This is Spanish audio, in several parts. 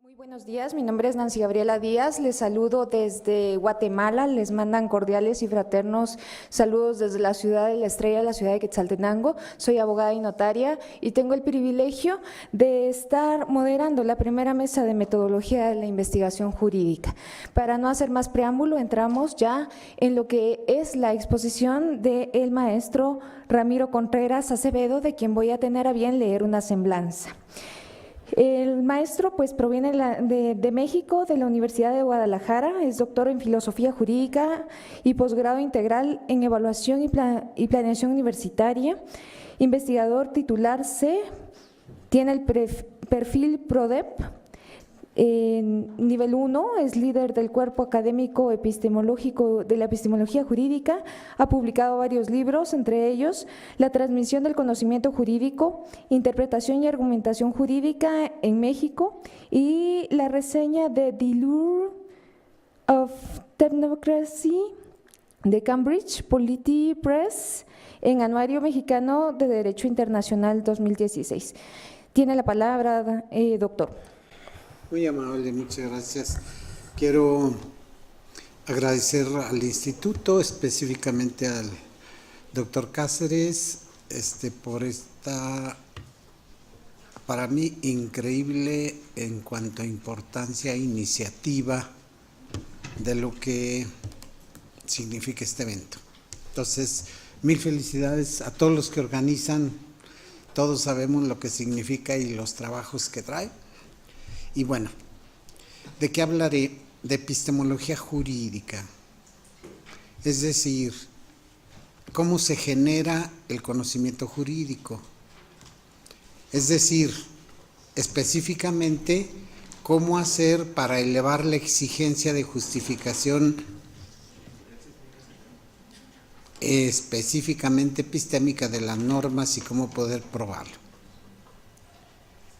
Muy buenos días, mi nombre es Nancy Gabriela Díaz, les saludo desde Guatemala, les mandan cordiales y fraternos saludos desde la ciudad de La Estrella, la ciudad de Quetzaltenango. Soy abogada y notaria y tengo el privilegio de estar moderando la primera mesa de metodología de la investigación jurídica. Para no hacer más preámbulo, entramos ya en lo que es la exposición del maestro Ramiro Contreras Acevedo, de quien voy a tener a bien leer una semblanza. El maestro pues proviene de México, de la Universidad de Guadalajara, es doctor en filosofía jurídica y posgrado integral en evaluación y planeación universitaria, investigador titular C, tiene el perfil PRODEP. En nivel 1 es líder del cuerpo académico epistemológico de la epistemología jurídica, ha publicado varios libros, entre ellos La transmisión del conocimiento jurídico, Interpretación y argumentación jurídica en México y la reseña de The Lure of Technocracy de Cambridge Polity Press en Anuario Mexicano de Derecho Internacional 2016. Tiene la palabra, doctor. Muy amable, muchas gracias. Quiero agradecer al instituto, específicamente al doctor Cáceres, por esta, para mí, increíble en cuanto a importancia e iniciativa de lo que significa este evento. Entonces, mil felicidades a todos los que organizan, todos sabemos lo que significa y los trabajos que trae. Y bueno, ¿de qué hablaré? De epistemología jurídica, es decir, cómo se genera el conocimiento jurídico, es decir, específicamente, cómo hacer para elevar la exigencia de justificación específicamente epistémica de las normas y cómo poder probarlo.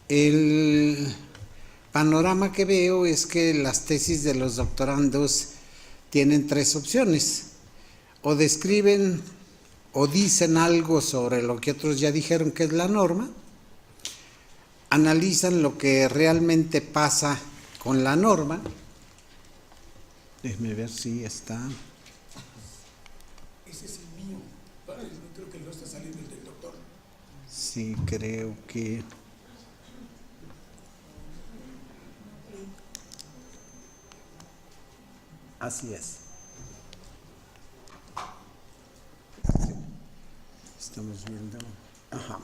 El panorama que veo es que las tesis de los doctorandos tienen tres opciones: o describen o dicen algo sobre lo que otros ya dijeron que es la norma, analizan lo que realmente pasa con la norma. Déjeme ver si está. Ese es el mío, creo que no está saliendo el del doctor. Sí, creo que... Así es. Estamos viendo. Ajá.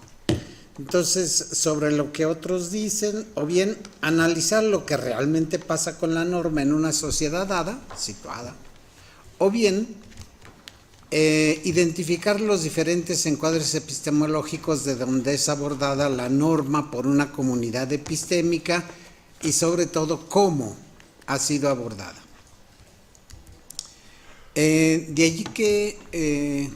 Entonces, sobre lo que otros dicen, o bien analizar lo que realmente pasa con la norma en una sociedad dada, situada, o bien identificar los diferentes encuadres epistemológicos de donde es abordada la norma por una comunidad epistémica y sobre todo cómo ha sido abordada. De allí que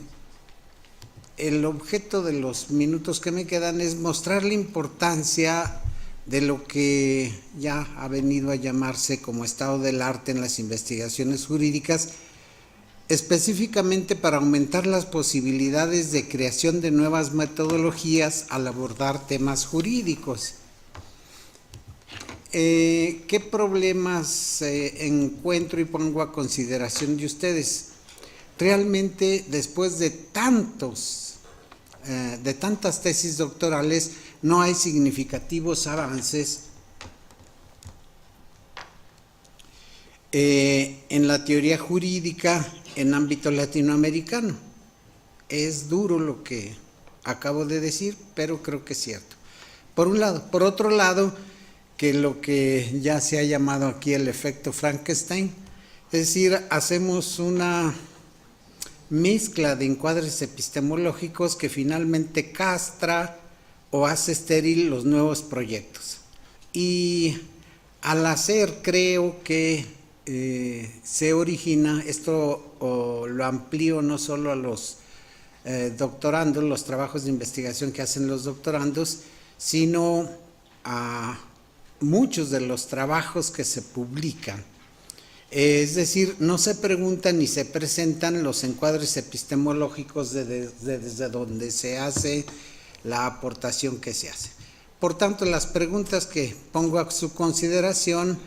el objeto de los minutos que me quedan es mostrar la importancia de lo que ya ha venido a llamarse como estado del arte en las investigaciones jurídicas, específicamente para aumentar las posibilidades de creación de nuevas metodologías al abordar temas jurídicos. ¿Qué problemas encuentro y pongo a consideración de ustedes? Realmente, después de tantas tesis doctorales, no hay significativos avances en la teoría jurídica en ámbito latinoamericano. Es duro lo que acabo de decir, pero creo que es cierto. Por un lado. Por otro lado, que lo que ya se ha llamado aquí el efecto Frankenstein, es decir, hacemos una mezcla de encuadres epistemológicos que finalmente castra o hace estéril los nuevos proyectos. Y al hacer, creo que se origina, esto lo amplío no solo a los doctorandos, los trabajos de investigación que hacen los doctorandos, sino a muchos de los trabajos que se publican. Es decir, no se preguntan ni se presentan los encuadres epistemológicos desde donde se hace la aportación que se hace. Por tanto, las preguntas que pongo a su consideración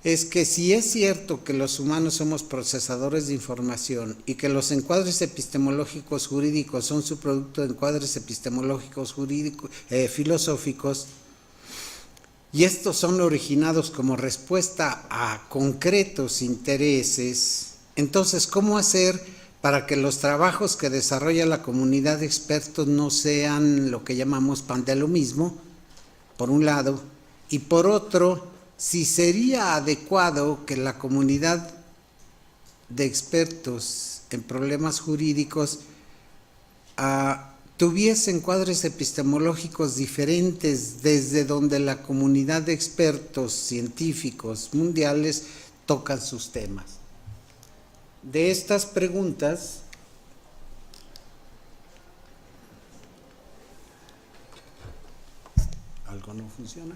es que si es cierto que los humanos somos procesadores de información y que los encuadres epistemológicos jurídicos son su producto de encuadres epistemológicos jurídicos, filosóficos, y estos son originados como respuesta a concretos intereses, entonces, ¿cómo hacer para que los trabajos que desarrolla la comunidad de expertos no sean lo que llamamos pan de lo mismo, por un lado, y por otro, si sería adecuado que la comunidad de expertos en problemas jurídicos tuviese encuadres epistemológicos diferentes desde donde la comunidad de expertos científicos mundiales tocan sus temas. De estas preguntas, ¿algo no funciona?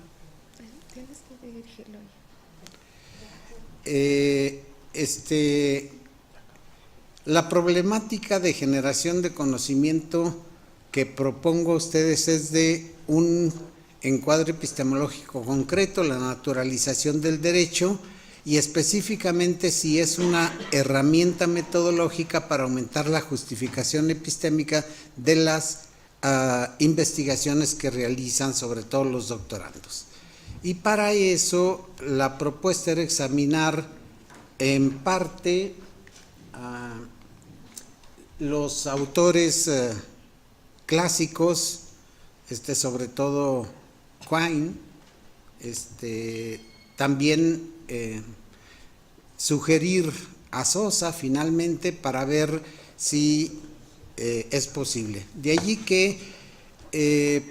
Tienes que dirigirlo. La problemática de generación de conocimiento que propongo a ustedes es de un encuadre epistemológico concreto, la naturalización del derecho, y específicamente si es una herramienta metodológica para aumentar la justificación epistémica de las investigaciones que realizan sobre todo los doctorandos. Y para eso la propuesta era examinar en parte los autores clásicos, sobre todo Quine, también sugerir a Sosa finalmente para ver si es posible. De allí que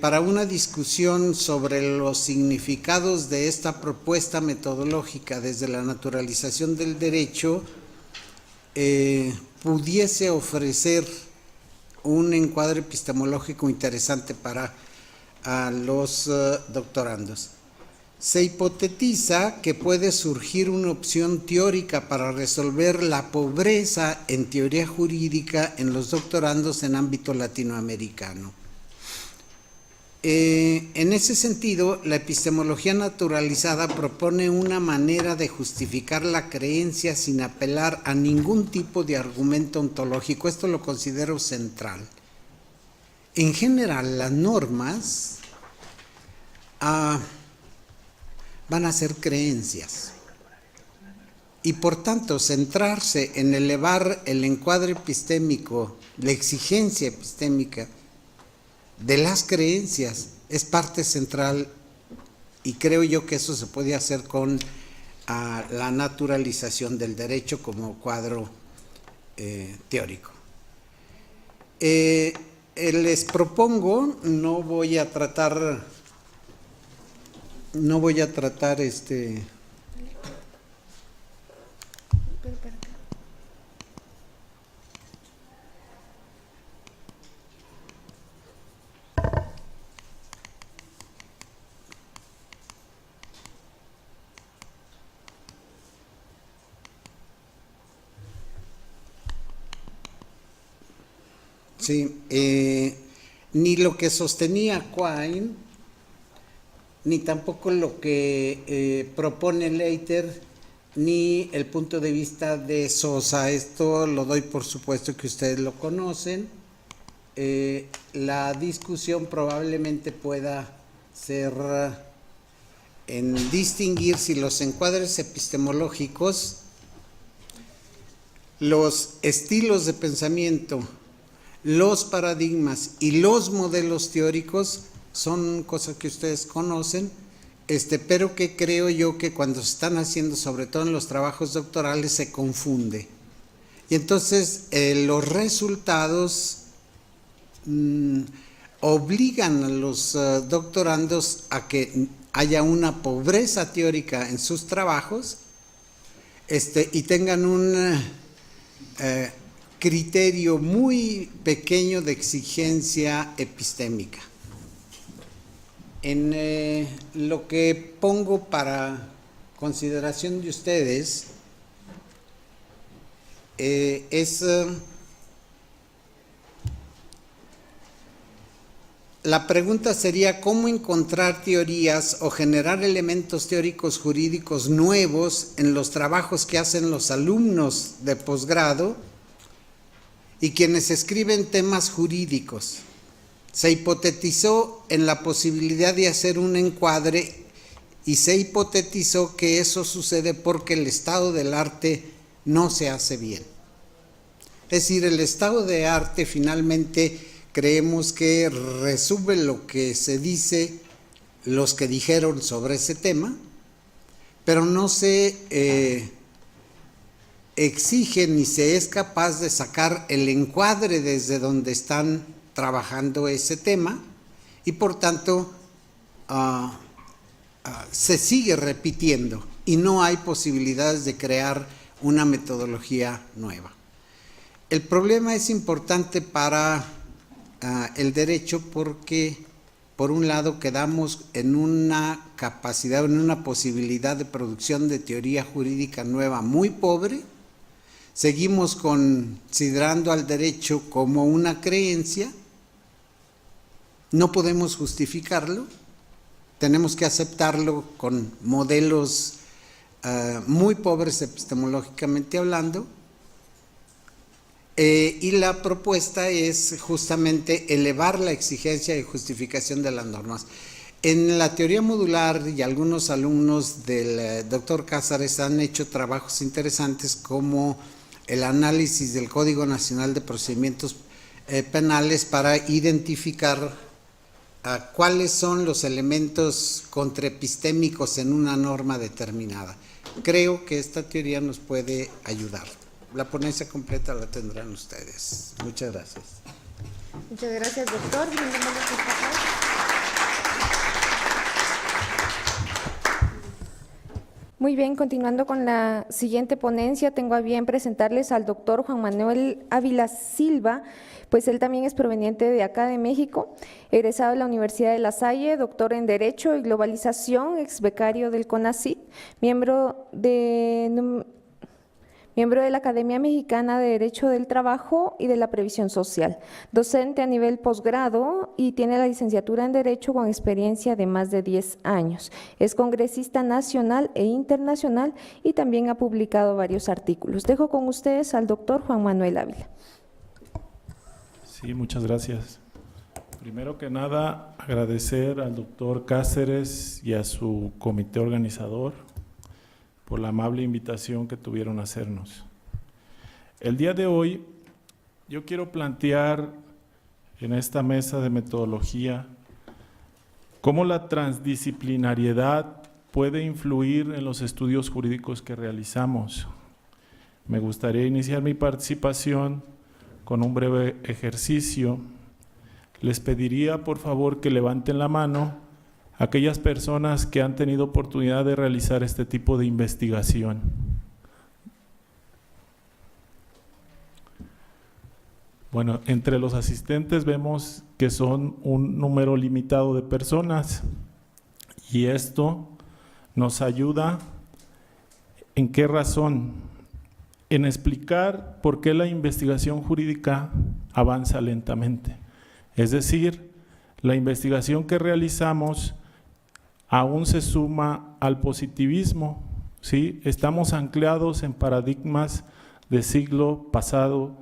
para una discusión sobre los significados de esta propuesta metodológica desde la naturalización del derecho, pudiese ofrecer un encuadre epistemológico interesante para los doctorandos. Se hipotetiza que puede surgir una opción teórica para resolver la pobreza en teoría jurídica en los doctorandos en ámbito latinoamericano. En ese sentido, la epistemología naturalizada propone una manera de justificar la creencia sin apelar a ningún tipo de argumento ontológico. Esto lo considero central. En general, las normas van a ser creencias y por tanto centrarse en elevar el encuadre epistémico, la exigencia epistémica de las creencias es parte central, y creo yo que eso se puede hacer con la naturalización del derecho como cuadro teórico. Les propongo, no voy a tratar sí, ni lo que sostenía Quine, ni tampoco lo que propone Leiter, ni el punto de vista de Sosa. Esto lo doy por supuesto que ustedes lo conocen. La discusión probablemente pueda ser en distinguir si los encuadres epistemológicos, los estilos de pensamiento, los paradigmas y los modelos teóricos son cosas que ustedes conocen, pero que creo yo que cuando se están haciendo, sobre todo en los trabajos doctorales, se confunde. Y entonces los resultados obligan a los doctorandos a que haya una pobreza teórica en sus trabajos y tengan un criterio muy pequeño de exigencia epistémica. En lo que pongo para consideración de ustedes es la pregunta sería cómo encontrar teorías o generar elementos teóricos jurídicos nuevos en los trabajos que hacen los alumnos de posgrado y quienes escriben temas jurídicos. Se hipotetizó en la posibilidad de hacer un encuadre y se hipotetizó que eso sucede porque el estado del arte no se hace bien. Es decir, el estado de arte finalmente creemos que resume lo que se dice, los que dijeron sobre ese tema, pero no se exige ni se es capaz de sacar el encuadre desde donde están trabajando ese tema y por tanto se sigue repitiendo y no hay posibilidades de crear una metodología nueva. El problema es importante para el derecho porque, por un lado, quedamos en una capacidad, en una posibilidad de producción de teoría jurídica nueva muy pobre. Seguimos considerando al derecho como una creencia. No podemos justificarlo. Tenemos que aceptarlo con modelos muy pobres epistemológicamente hablando. Y la propuesta es justamente elevar la exigencia de justificación de las normas. En la teoría modular y algunos alumnos del doctor Cázares han hecho trabajos interesantes como el análisis del Código Nacional de Procedimientos Penales para identificar cuáles son los elementos contraepistémicos en una norma determinada. Creo que esta teoría nos puede ayudar. La ponencia completa la tendrán ustedes. Muchas gracias. Muchas gracias, doctor. Muy bien, continuando con la siguiente ponencia, tengo a bien presentarles al doctor Juan Manuel Ávila Silva, pues él también es proveniente de acá de México, egresado de la Universidad de La Salle, doctor en Derecho y Globalización, ex becario del CONACYT, miembro de la Academia Mexicana de Derecho del Trabajo y de la Previsión Social, docente a nivel posgrado y tiene la licenciatura en Derecho con experiencia de más de 10 años. Es congresista nacional e internacional y también ha publicado varios artículos. Dejo con ustedes al doctor Juan Manuel Ávila. Sí, muchas gracias. Primero que nada, agradecer al doctor Cáceres y a su comité organizador por la amable invitación que tuvieron a hacernos. El día de hoy yo quiero plantear en esta mesa de metodología cómo la transdisciplinariedad puede influir en los estudios jurídicos que realizamos. Me gustaría iniciar mi participación con un breve ejercicio. Les pediría por favor que levanten la mano aquellas personas que han tenido oportunidad de realizar este tipo de investigación. Bueno, entre los asistentes vemos que son un número limitado de personas y esto nos ayuda ¿en qué razón? En explicar por qué la investigación jurídica avanza lentamente. Es decir, la investigación que realizamos aún se suma al positivismo, ¿sí? Estamos anclados en paradigmas de siglo pasado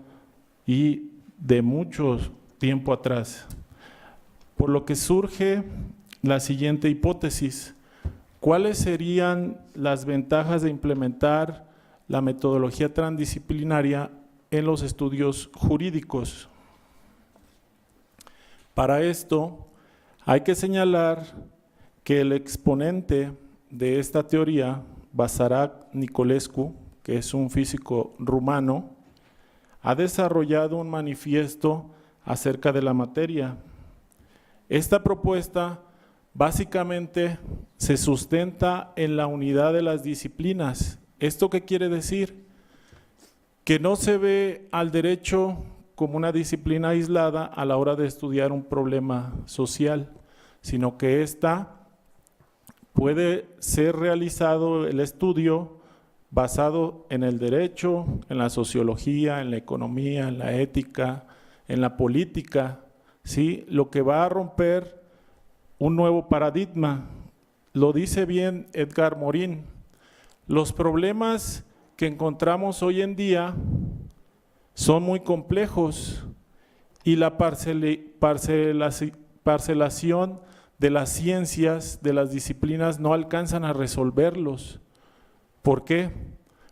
y de mucho tiempo atrás. Por lo que surge la siguiente hipótesis: ¿cuáles serían las ventajas de implementar la metodología transdisciplinaria en los estudios jurídicos? Para esto hay que señalar que el exponente de esta teoría, Basarab Nicolescu, que es un físico rumano, ha desarrollado un manifiesto acerca de la materia. Esta propuesta básicamente se sustenta en la unidad de las disciplinas. ¿Esto qué quiere decir? Que no se ve al derecho como una disciplina aislada a la hora de estudiar un problema social, sino que ésta puede ser realizado el estudio basado en el derecho, en la sociología, en la economía, en la ética, en la política, ¿sí? Lo que va a romper un nuevo paradigma. Lo dice bien Edgar Morin. Los problemas que encontramos hoy en día son muy complejos y la parcelación de las ciencias, de las disciplinas, no alcanzan a resolverlos. ¿Por qué?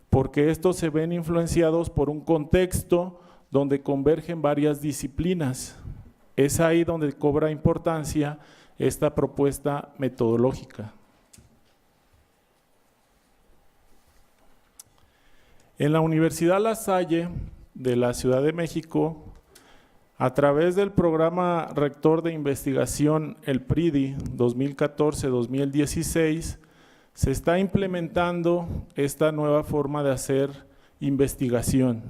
Porque estos se ven influenciados por un contexto donde convergen varias disciplinas. Es ahí donde cobra importancia esta propuesta metodológica. En la Universidad La Salle de la Ciudad de México, a través del programa rector de investigación, el PRIDI 2014-2016, se está implementando esta nueva forma de hacer investigación.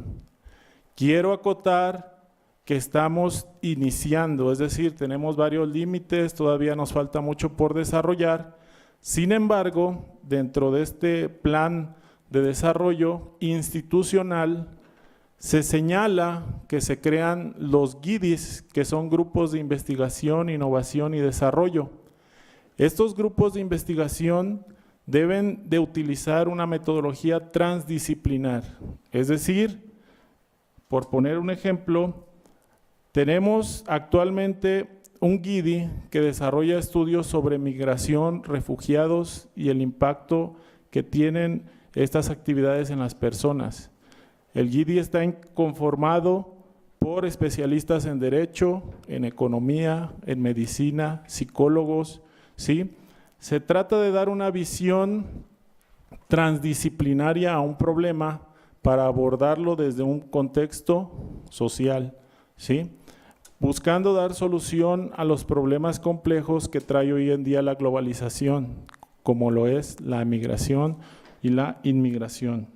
Quiero acotar que estamos iniciando, es decir, tenemos varios límites, todavía nos falta mucho por desarrollar. Sin embargo, dentro de este plan de desarrollo institucional, se señala que se crean los GIDIs, que son grupos de investigación, innovación y desarrollo. Estos grupos de investigación deben de utilizar una metodología transdisciplinar, es decir, por poner un ejemplo, tenemos actualmente un GIDI que desarrolla estudios sobre migración, refugiados y el impacto que tienen estas actividades en las personas. El GIDI está conformado por especialistas en derecho, en economía, en medicina, psicólogos, ¿sí? Se trata de dar una visión transdisciplinaria a un problema para abordarlo desde un contexto social, ¿sí? Buscando dar solución a los problemas complejos que trae hoy en día la globalización, como lo es la migración y la inmigración.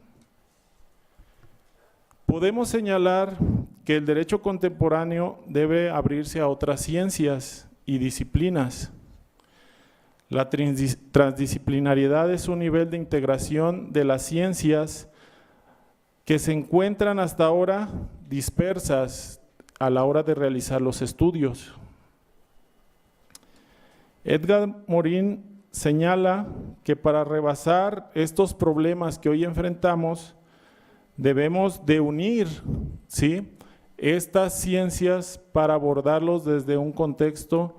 Podemos señalar que el derecho contemporáneo debe abrirse a otras ciencias y disciplinas. La transdisciplinariedad es un nivel de integración de las ciencias que se encuentran hasta ahora dispersas a la hora de realizar los estudios. Edgar Morin señala que para rebasar estos problemas que hoy enfrentamos, debemos de unir, ¿sí?, estas ciencias para abordarlos desde un contexto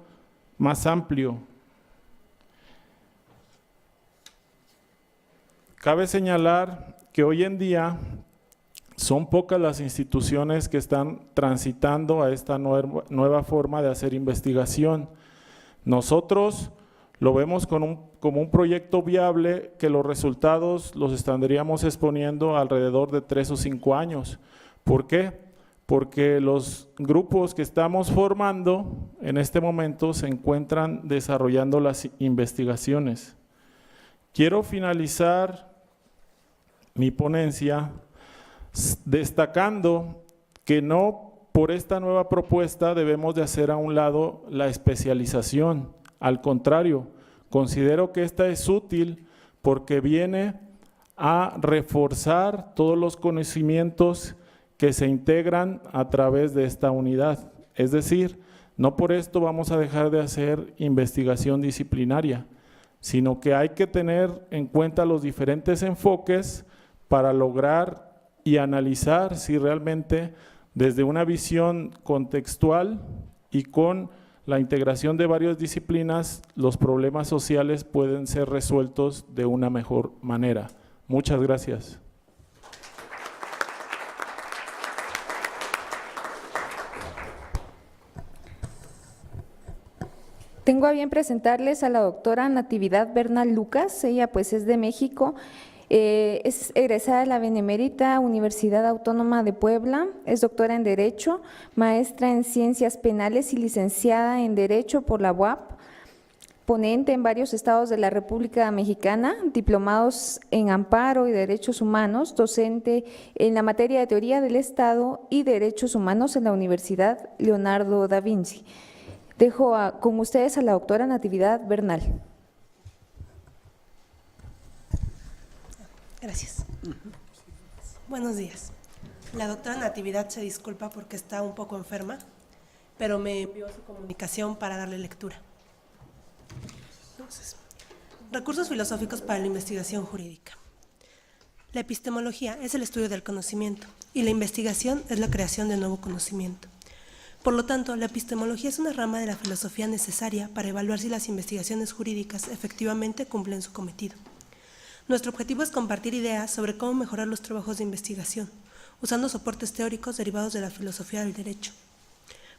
más amplio. Cabe señalar que hoy en día son pocas las instituciones que están transitando a esta nueva forma de hacer investigación. Nosotros lo vemos como un proyecto viable que los resultados los estaríamos exponiendo alrededor de 3 o 5 años. ¿Por qué? Porque los grupos que estamos formando en este momento se encuentran desarrollando las investigaciones. Quiero finalizar mi ponencia destacando que no por esta nueva propuesta debemos de hacer a un lado la especialización. Al contrario, considero que esta es útil porque viene a reforzar todos los conocimientos que se integran a través de esta unidad. Es decir, no por esto vamos a dejar de hacer investigación disciplinaria, sino que hay que tener en cuenta los diferentes enfoques para lograr y analizar si realmente desde una visión contextual y con la integración de varias disciplinas, los problemas sociales pueden ser resueltos de una mejor manera. Muchas gracias. Tengo a bien presentarles a la doctora Natividad Bernal Lucas. Ella pues es de México. Es egresada de la Benemérita Universidad Autónoma de Puebla, es doctora en Derecho, maestra en Ciencias Penales y licenciada en Derecho por la UAP, ponente en varios estados de la República Mexicana, diplomados en Amparo y Derechos Humanos, docente en la materia de Teoría del Estado y Derechos Humanos en la Universidad Leonardo da Vinci. Dejo con ustedes a la doctora Natividad Bernal. Gracias. Buenos días. La doctora Natividad se disculpa porque está un poco enferma pero me envió su comunicación para darle lectura. Entonces, recursos filosóficos para la investigación jurídica. La epistemología es el estudio del conocimiento y la investigación es la creación de nuevo conocimiento. Por lo tanto, la epistemología es una rama de la filosofía necesaria para evaluar si las investigaciones jurídicas efectivamente cumplen su cometido. Nuestro objetivo es compartir ideas sobre cómo mejorar los trabajos de investigación, usando soportes teóricos derivados de la filosofía del derecho.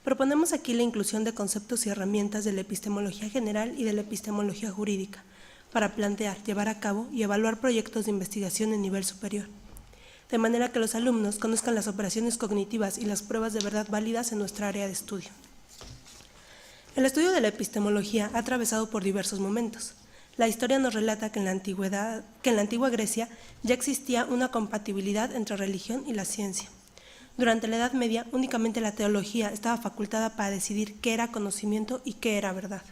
Proponemos aquí la inclusión de conceptos y herramientas de la epistemología general y de la epistemología jurídica, para plantear, llevar a cabo y evaluar proyectos de investigación en nivel superior, de manera que los alumnos conozcan las operaciones cognitivas y las pruebas de verdad válidas en nuestra área de estudio. El estudio de la epistemología ha atravesado por diversos momentos. La historia nos relata que en la antigua Grecia ya existía una compatibilidad entre religión y la ciencia. Durante la Edad Media, únicamente la teología estaba facultada para decidir qué era conocimiento y qué era verdad.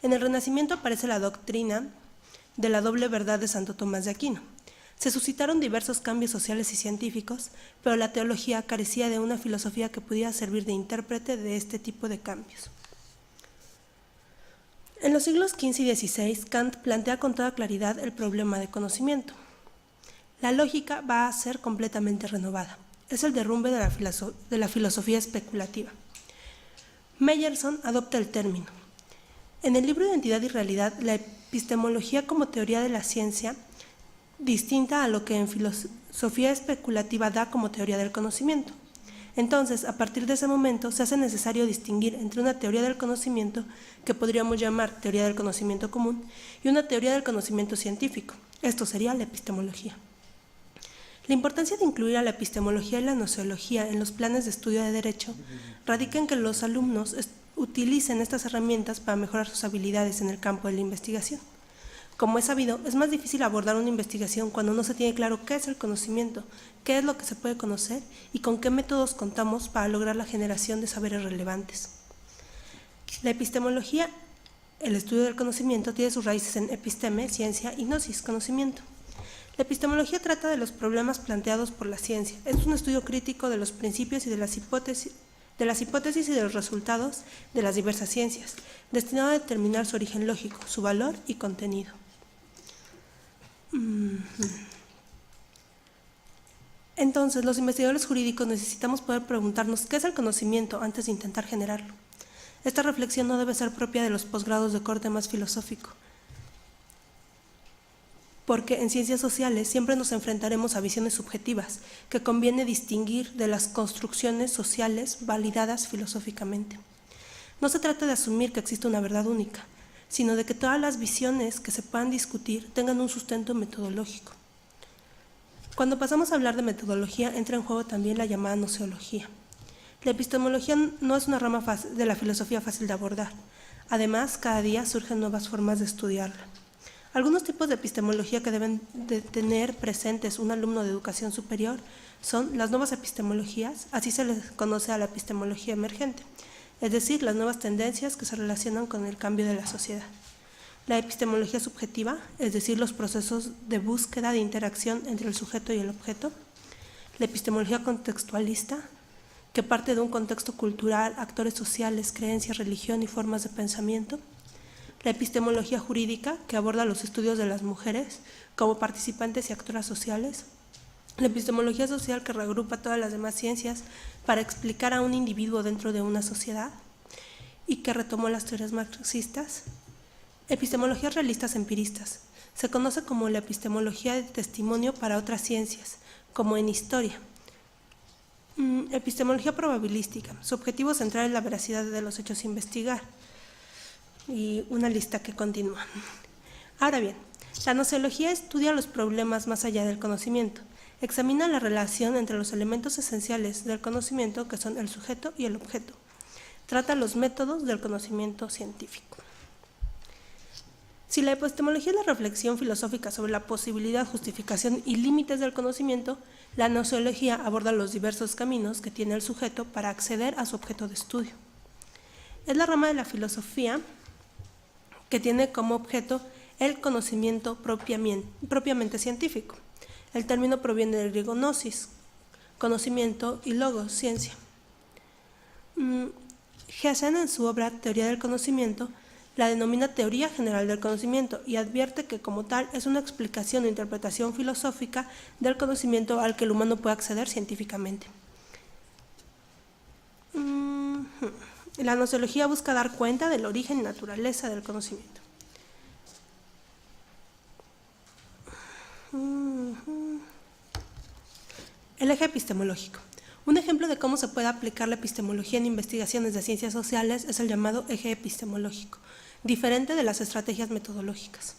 En el Renacimiento aparece la doctrina de la doble verdad de Santo Tomás de Aquino. Se suscitaron diversos cambios sociales y científicos, pero la teología carecía de una filosofía que pudiera servir de intérprete de este tipo de cambios. En los siglos XV y XVI, Kant plantea con toda claridad el problema de conocimiento. La lógica va a ser completamente renovada. Es el derrumbe de la filosofía especulativa. Meyerson adopta el término. En el libro Identidad y Realidad, la epistemología como teoría de la ciencia, distinta a lo que en filosofía especulativa da como teoría del conocimiento. Entonces, a partir de ese momento, se hace necesario distinguir entre una teoría del conocimiento, que podríamos llamar teoría del conocimiento común, y una teoría del conocimiento científico. Esto sería la epistemología. La importancia de incluir a la epistemología y la gnoseología en los planes de estudio de derecho radica en que los alumnos utilicen estas herramientas para mejorar sus habilidades en el campo de la investigación. Como es sabido, es más difícil abordar una investigación cuando no se tiene claro qué es el conocimiento, qué es lo que se puede conocer y con qué métodos contamos para lograr la generación de saberes relevantes. La epistemología, el estudio del conocimiento, tiene sus raíces en episteme, ciencia, y gnosis, conocimiento. La epistemología trata de los problemas planteados por la ciencia. Es un estudio crítico de los principios y de las hipótesis y de los resultados de las diversas ciencias, destinado a determinar su origen lógico, su valor y contenido. Entonces, los investigadores jurídicos necesitamos poder preguntarnos qué es el conocimiento antes de intentar generarlo. Esta reflexión no debe ser propia de los posgrados de corte más filosófico, porque en ciencias sociales siempre nos enfrentaremos a visiones subjetivas que conviene distinguir de las construcciones sociales validadas filosóficamente. No se trata de asumir que existe una verdad única, sino de que todas las visiones que se puedan discutir tengan un sustento metodológico. Cuando pasamos a hablar de metodología, entra en juego también la llamada gnoseología. La epistemología no es una rama de la filosofía fácil de abordar. Además, cada día surgen nuevas formas de estudiarla. Algunos tipos de epistemología que deben de tener presentes un alumno de educación superior son las nuevas epistemologías, así se les conoce a la epistemología emergente, es decir, las nuevas tendencias que se relacionan con el cambio de la sociedad. La epistemología subjetiva, es decir, los procesos de búsqueda de interacción entre el sujeto y el objeto. La epistemología contextualista, que parte de un contexto cultural, actores sociales, creencias, religión y formas de pensamiento. La epistemología jurídica, que aborda los estudios de las mujeres como participantes y actoras sociales. La epistemología social, que reagrupa todas las demás ciencias para explicar a un individuo dentro de una sociedad y que retomó las teorías marxistas. Epistemologías realistas empiristas. Se conoce como la epistemología de testimonio para otras ciencias, como en historia. Epistemología probabilística. Su objetivo central es la veracidad de los hechos a investigar. Y una lista que continúa. Ahora bien, la gnoseología estudia los problemas más allá del conocimiento. Examina la relación entre los elementos esenciales del conocimiento, que son el sujeto y el objeto. Trata los métodos del conocimiento científico. Si la epistemología es la reflexión filosófica sobre la posibilidad, justificación y límites del conocimiento, la gnoseología aborda los diversos caminos que tiene el sujeto para acceder a su objeto de estudio. Es la rama de la filosofía que tiene como objeto el conocimiento propiamente científico. El término proviene del griego gnosis, conocimiento, y logos, ciencia. Gessen, en su obra Teoría del Conocimiento, la denomina teoría general del conocimiento y advierte que como tal es una explicación o interpretación filosófica del conocimiento al que el humano puede acceder científicamente. La gnoseología busca dar cuenta del origen y naturaleza del conocimiento. El eje epistemológico. Un ejemplo de cómo se puede aplicar la epistemología en investigaciones de ciencias sociales es el llamado eje epistemológico, diferente de las estrategias metodológicas.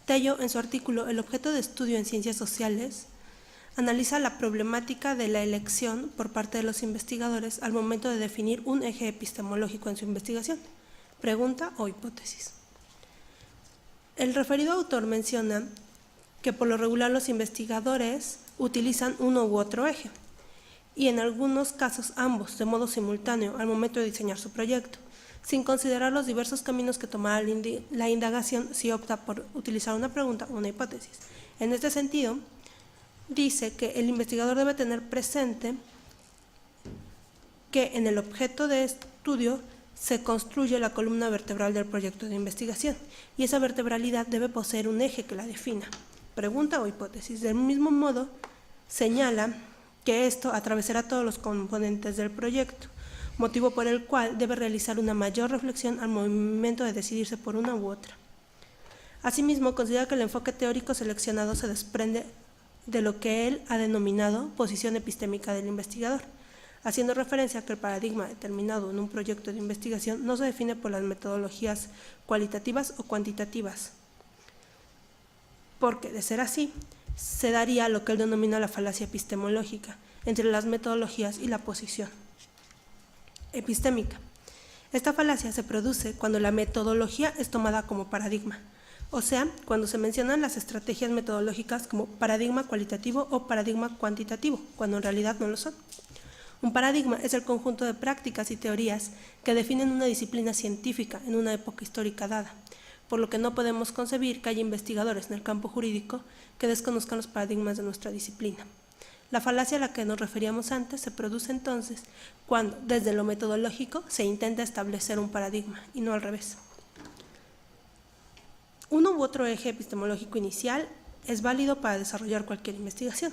Tello, en su artículo El objeto de estudio en ciencias sociales, analiza la problemática de la elección por parte de los investigadores al momento de definir un eje epistemológico en su investigación, pregunta o hipótesis. El referido autor menciona que por lo regular los investigadores utilizan uno u otro eje, y en algunos casos ambos, de modo simultáneo, al momento de diseñar su proyecto, sin considerar los diversos caminos que tomará la indagación si opta por utilizar una pregunta o una hipótesis. En este sentido, dice que el investigador debe tener presente que en el objeto de estudio se construye la columna vertebral del proyecto de investigación, y esa vertebralidad debe poseer un eje que la defina, pregunta o hipótesis. Del mismo modo, señala que esto atravesará todos los componentes del proyecto, motivo por el cual debe realizar una mayor reflexión al momento de decidirse por una u otra. Asimismo, considera que el enfoque teórico seleccionado se desprende de lo que él ha denominado posición epistémica del investigador, haciendo referencia a que el paradigma determinado en un proyecto de investigación no se define por las metodologías cualitativas o cuantitativas, porque, de ser así, se daría lo que él denomina la falacia epistemológica entre las metodologías y la posición epistémica. Esta falacia se produce cuando la metodología es tomada como paradigma, o sea, cuando se mencionan las estrategias metodológicas como paradigma cualitativo o paradigma cuantitativo, cuando en realidad no lo son. Un paradigma es el conjunto de prácticas y teorías que definen una disciplina científica en una época histórica dada, por lo que no podemos concebir que haya investigadores en el campo jurídico que desconozcan los paradigmas de nuestra disciplina. La falacia a la que nos referíamos antes se produce entonces cuando, desde lo metodológico, se intenta establecer un paradigma y no al revés. Uno u otro eje epistemológico inicial es válido para desarrollar cualquier investigación,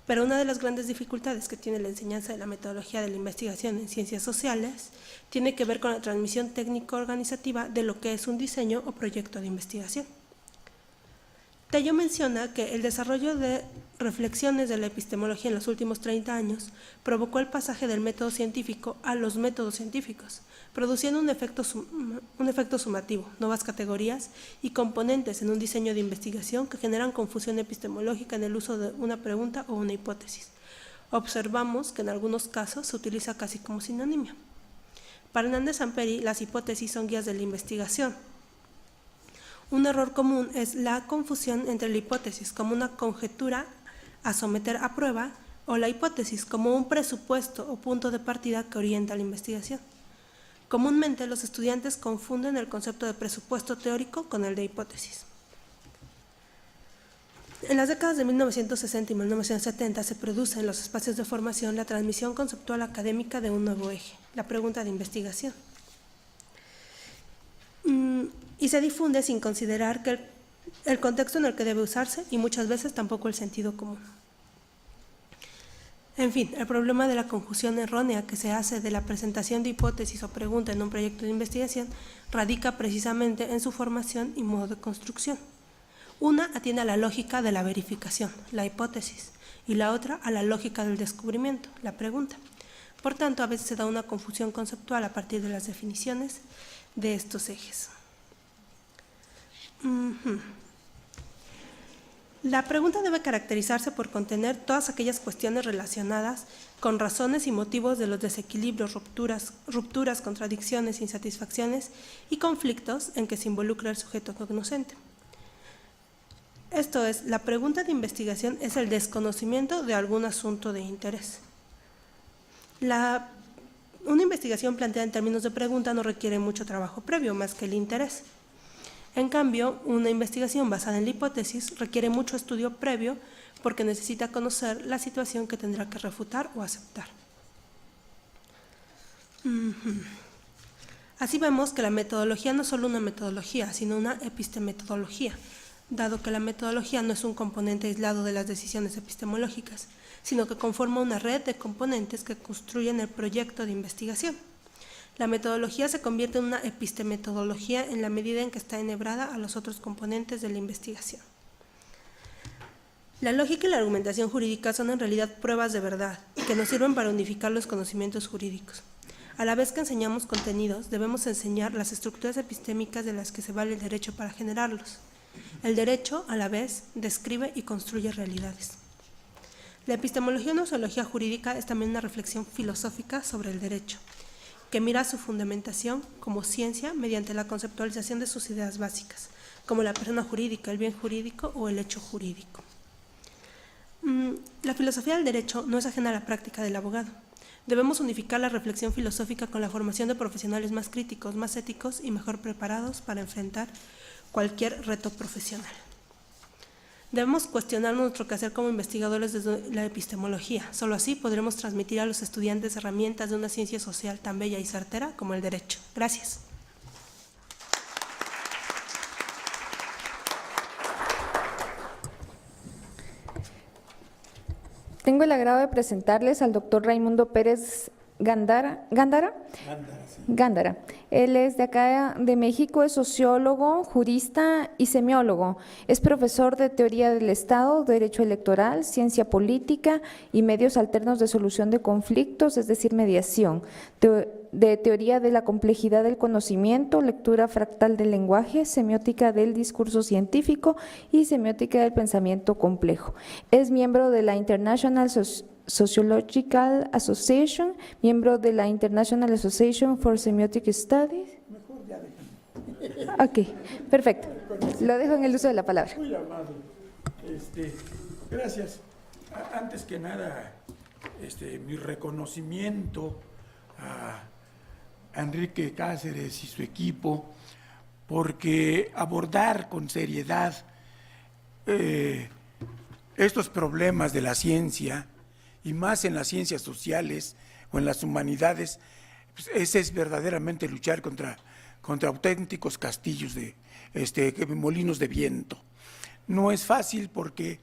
pero una de las grandes dificultades que tiene la enseñanza de la metodología de la investigación en ciencias sociales tiene que ver con la transmisión técnico-organizativa de lo que es un diseño o proyecto de investigación. Tello menciona que el desarrollo de reflexiones de la epistemología en los últimos 30 años provocó el pasaje del método científico a los métodos científicos, produciendo un efecto sumativo, nuevas categorías y componentes en un diseño de investigación que generan confusión epistemológica en el uso de una pregunta o una hipótesis. Observamos que en algunos casos se utiliza casi como sinónimo. Para Hernández Samperi, las hipótesis son guías de la investigación. Un error común es la confusión entre la hipótesis como una conjetura a someter a prueba o la hipótesis como un presupuesto o punto de partida que orienta la investigación. Comúnmente los estudiantes confunden el concepto de presupuesto teórico con el de hipótesis. En las décadas de 1960 y 1970 se produce en los espacios de formación la transmisión conceptual académica de un nuevo eje, la pregunta de investigación. Y se difunde sin considerar que el contexto en el que debe usarse y muchas veces tampoco el sentido común. En fin, el problema de la confusión errónea que se hace de la presentación de hipótesis o pregunta en un proyecto de investigación radica precisamente en su formación y modo de construcción. Una atiende a la lógica de la verificación, la hipótesis, y la otra a la lógica del descubrimiento, la pregunta. Por tanto, a veces se da una confusión conceptual a partir de las definiciones de estos ejes. La pregunta debe caracterizarse por contener todas aquellas cuestiones relacionadas con razones y motivos de los desequilibrios, rupturas, contradicciones, insatisfacciones y conflictos en que se involucra el sujeto cognoscente. Esto es, la pregunta de investigación es el desconocimiento de algún asunto de interés. Una investigación planteada en términos de pregunta no requiere mucho trabajo previo, más que el interés. En cambio, una investigación basada en la hipótesis requiere mucho estudio previo porque necesita conocer la situación que tendrá que refutar o aceptar. Así vemos que la metodología no es solo una metodología, sino una epistemetodología, dado que la metodología no es un componente aislado de las decisiones epistemológicas, sino que conforma una red de componentes que construyen el proyecto de investigación. La metodología se convierte en una epistemetodología en la medida en que está enhebrada a los otros componentes de la investigación. La lógica y la argumentación jurídica son en realidad pruebas de verdad, que nos sirven para unificar los conocimientos jurídicos. A la vez que enseñamos contenidos, debemos enseñar las estructuras epistémicas de las que se vale el derecho para generarlos. El derecho, a la vez, describe y construye realidades. La epistemología o nosología jurídica es también una reflexión filosófica sobre el derecho, que mira su fundamentación como ciencia mediante la conceptualización de sus ideas básicas, como la persona jurídica, el bien jurídico o el hecho jurídico. La filosofía del derecho no es ajena a la práctica del abogado. Debemos unificar la reflexión filosófica con la formación de profesionales más críticos, más éticos y mejor preparados para enfrentar cualquier reto profesional. Debemos cuestionar nuestro quehacer como investigadores desde la epistemología. Solo así podremos transmitir a los estudiantes herramientas de una ciencia social tan bella y certera como el derecho. Gracias. Tengo el agrado de presentarles al doctor Raimundo Pérez Gándara. Él es de acá de México, es sociólogo, jurista y semiólogo. Es profesor de Teoría del Estado, Derecho Electoral, Ciencia Política y Medios Alternos de Solución de Conflictos, es decir, mediación, de Teoría de la Complejidad del Conocimiento, Lectura Fractal del Lenguaje, Semiótica del Discurso Científico y Semiótica del Pensamiento Complejo. Es miembro de la International Sociological Association, miembro de la International Association for Semiotic Studies. Ok, perfecto. Lo dejo en el uso de la palabra. Muy amable. Gracias. Antes que nada, mi reconocimiento a Enrique Cáceres y su equipo, porque abordar con seriedad estos problemas de la ciencia, y más en las ciencias sociales o en las humanidades, pues ese es verdaderamente luchar contra auténticos castillos molinos de viento. No es fácil porque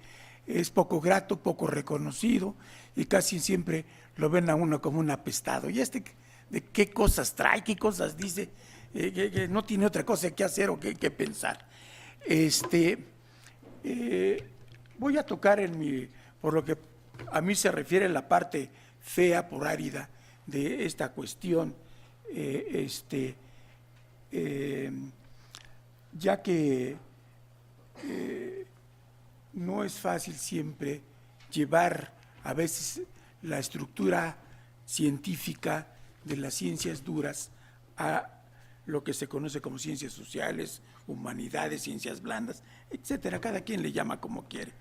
es poco grato, poco reconocido y casi siempre lo ven a uno como un apestado. Y de qué cosas trae, qué cosas dice, que no tiene otra cosa que hacer o que pensar. Voy a tocar por lo que a mí se refiere la parte fea por árida de esta cuestión, ya que no es fácil siempre llevar a veces la estructura científica de las ciencias duras a lo que se conoce como ciencias sociales, humanidades, ciencias blandas, etcétera. Cada quien le llama como quiere.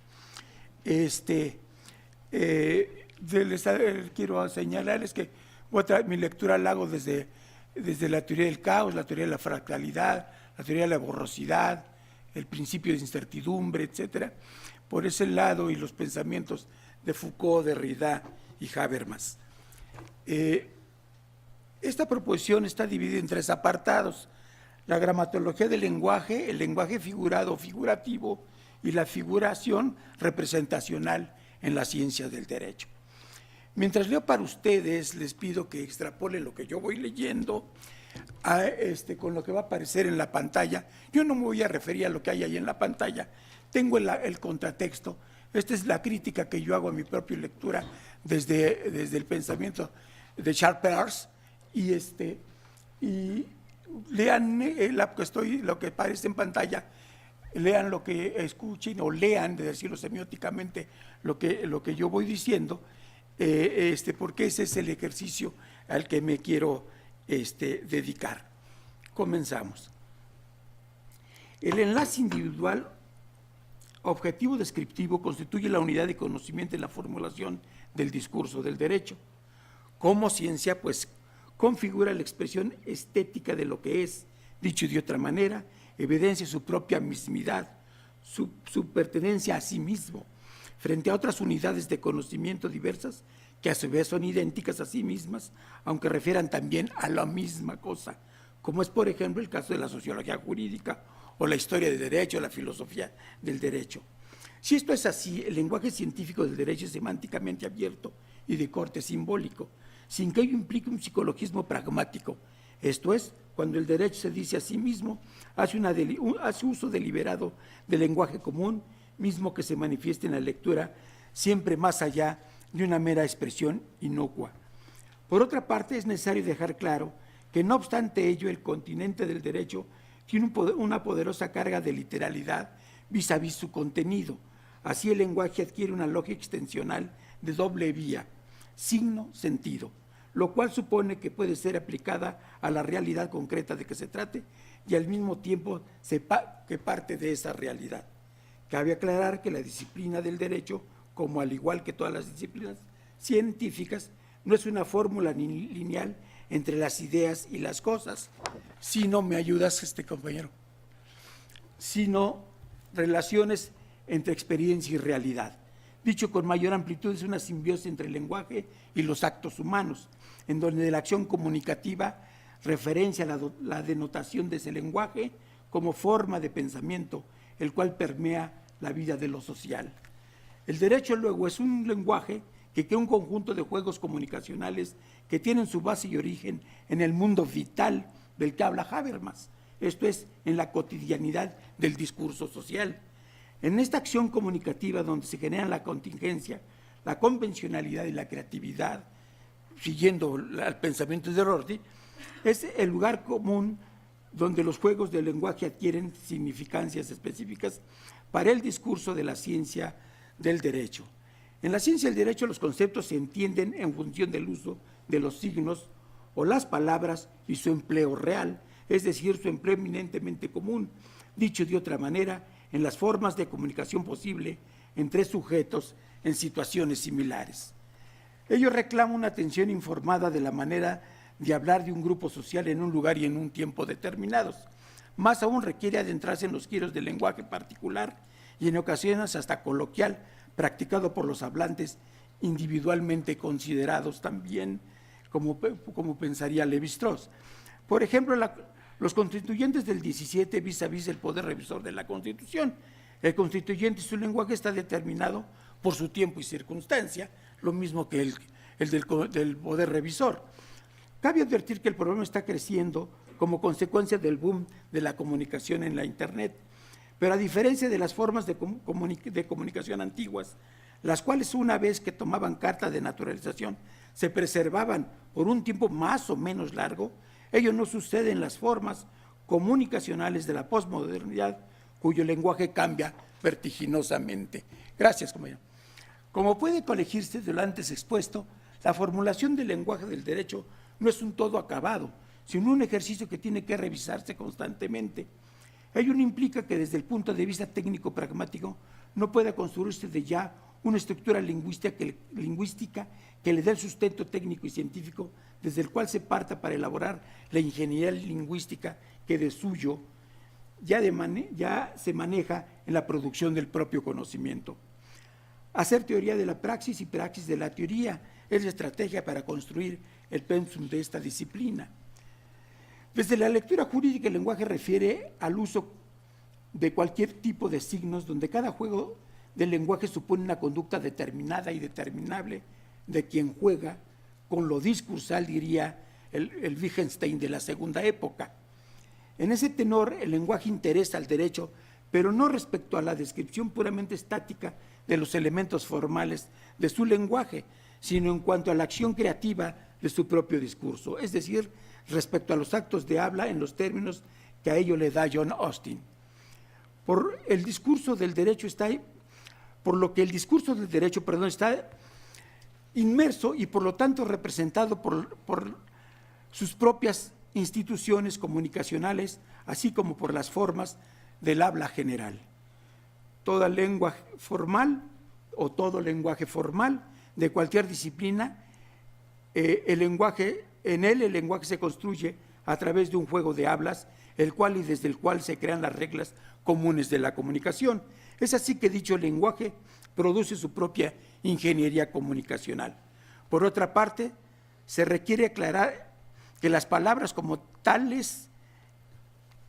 Quiero señalarles que mi lectura la hago desde la teoría del caos, la teoría de la fractalidad, la teoría de la borrosidad, el principio de incertidumbre, etcétera, por ese lado, y los pensamientos de Foucault, Derrida y Habermas. Esta proposición está dividida en 3 apartados: la gramatología del lenguaje, el lenguaje figurado o figurativo y la figuración representacional en la ciencia del derecho. Mientras leo para ustedes, les pido que extrapolen lo que yo voy leyendo con lo que va a aparecer en la pantalla. Yo no me voy a referir a lo que hay ahí en la pantalla, tengo el contratexto. Esta es la crítica que yo hago a mi propia lectura desde el pensamiento de Charles Peirce, y lean lo que aparece en pantalla, lean lo que escuchen o lean, de decirlo semióticamente, lo que yo voy diciendo, porque ese es el ejercicio al que me quiero dedicar. Comenzamos. El enlace individual objetivo descriptivo constituye la unidad de conocimiento en la formulación del discurso del derecho. Como ciencia, pues, configura la expresión estética de lo que es, dicho de otra manera, evidencia su propia mismidad, su pertenencia a sí mismo, frente a otras unidades de conocimiento diversas que a su vez son idénticas a sí mismas, aunque refieran también a la misma cosa, como es, por ejemplo, el caso de la sociología jurídica o la historia del derecho, la filosofía del derecho. Si esto es así, el lenguaje científico del derecho es semánticamente abierto y de corte simbólico, sin que ello implique un psicologismo pragmático. Esto es, cuando el derecho se dice a sí mismo, hace uso deliberado del lenguaje común, mismo que se manifieste en la lectura, siempre más allá de una mera expresión inocua. Por otra parte, es necesario dejar claro que no obstante ello, el continente del derecho tiene una poderosa carga de literalidad vis a vis su contenido. Así el lenguaje adquiere una lógica extensional de doble vía, signo-sentido, lo cual supone que puede ser aplicada a la realidad concreta de que se trate y al mismo tiempo que parte de esa realidad. Cabe aclarar que la disciplina del derecho, como al igual que todas las disciplinas científicas, no es una fórmula lineal entre las ideas y las cosas, sino, ¿me ayudas, compañero? Sino relaciones entre experiencia y realidad. Dicho con mayor amplitud, es una simbiosis entre el lenguaje y los actos humanos, en donde la acción comunicativa referencia a la denotación de ese lenguaje como forma de pensamiento, el cual permea la vida de lo social. El derecho, luego, es un lenguaje que crea un conjunto de juegos comunicacionales que tienen su base y origen en el mundo vital del que habla Habermas, esto es, en la cotidianidad del discurso social. En esta acción comunicativa donde se generan la contingencia, la convencionalidad y la creatividad, siguiendo el pensamiento de Rorty, es el lugar común donde los juegos del lenguaje adquieren significancias específicas para el discurso de la ciencia del derecho. En la ciencia del derecho los conceptos se entienden en función del uso de los signos o las palabras y su empleo real, es decir, su empleo eminentemente común, dicho de otra manera, en las formas de comunicación posible entre sujetos en situaciones similares. Ello reclama una atención informada de la manera de hablar de un grupo social en un lugar y en un tiempo determinados. Más aún requiere adentrarse en los giros del lenguaje particular y en ocasiones hasta coloquial, practicado por los hablantes individualmente considerados también, como pensaría Lévi-Strauss. Por ejemplo, los constituyentes del 17 vis a vis el poder revisor de la Constitución. El constituyente y su lenguaje está determinado por su tiempo y circunstancia, lo mismo que el del poder revisor. Cabe advertir que el problema está creciendo como consecuencia del boom de la comunicación en la Internet, pero a diferencia de las formas de comunicación antiguas, las cuales una vez que tomaban carta de naturalización se preservaban por un tiempo más o menos largo, ello no sucede en las formas comunicacionales de la posmodernidad, cuyo lenguaje cambia vertiginosamente. Gracias, compañero. Como puede colegirse de lo antes expuesto, la formulación del lenguaje del derecho no es un todo acabado, sino un ejercicio que tiene que revisarse constantemente. Ello no implica que desde el punto de vista técnico-pragmático no pueda construirse de ya una estructura lingüística que le dé el sustento técnico y científico desde el cual se parta para elaborar la ingeniería lingüística que de suyo ya se maneja en la producción del propio conocimiento. Hacer teoría de la praxis y praxis de la teoría es la estrategia para construir el pensum de esta disciplina. Desde la lectura jurídica, el lenguaje refiere al uso de cualquier tipo de signos donde cada juego del lenguaje supone una conducta determinada y determinable de quien juega, con lo discursal, diría el Wittgenstein de la segunda época. En ese tenor, el lenguaje interesa al derecho, pero no respecto a la descripción puramente estática de los elementos formales de su lenguaje, sino en cuanto a la acción creativa de su propio discurso, es decir, respecto a los actos de habla en los términos que a ello le da John Austin. Por lo que el discurso del derecho está inmerso y por lo tanto representado por sus propias instituciones comunicacionales, así como por las formas del habla general. Toda lengua formal o todo lenguaje formal de cualquier disciplina, el lenguaje se construye a través de un juego de hablas, el cual y desde el cual se crean las reglas comunes de la comunicación. Es así que dicho lenguaje produce su propia ingeniería comunicacional. Por otra parte, se requiere aclarar que las palabras como tales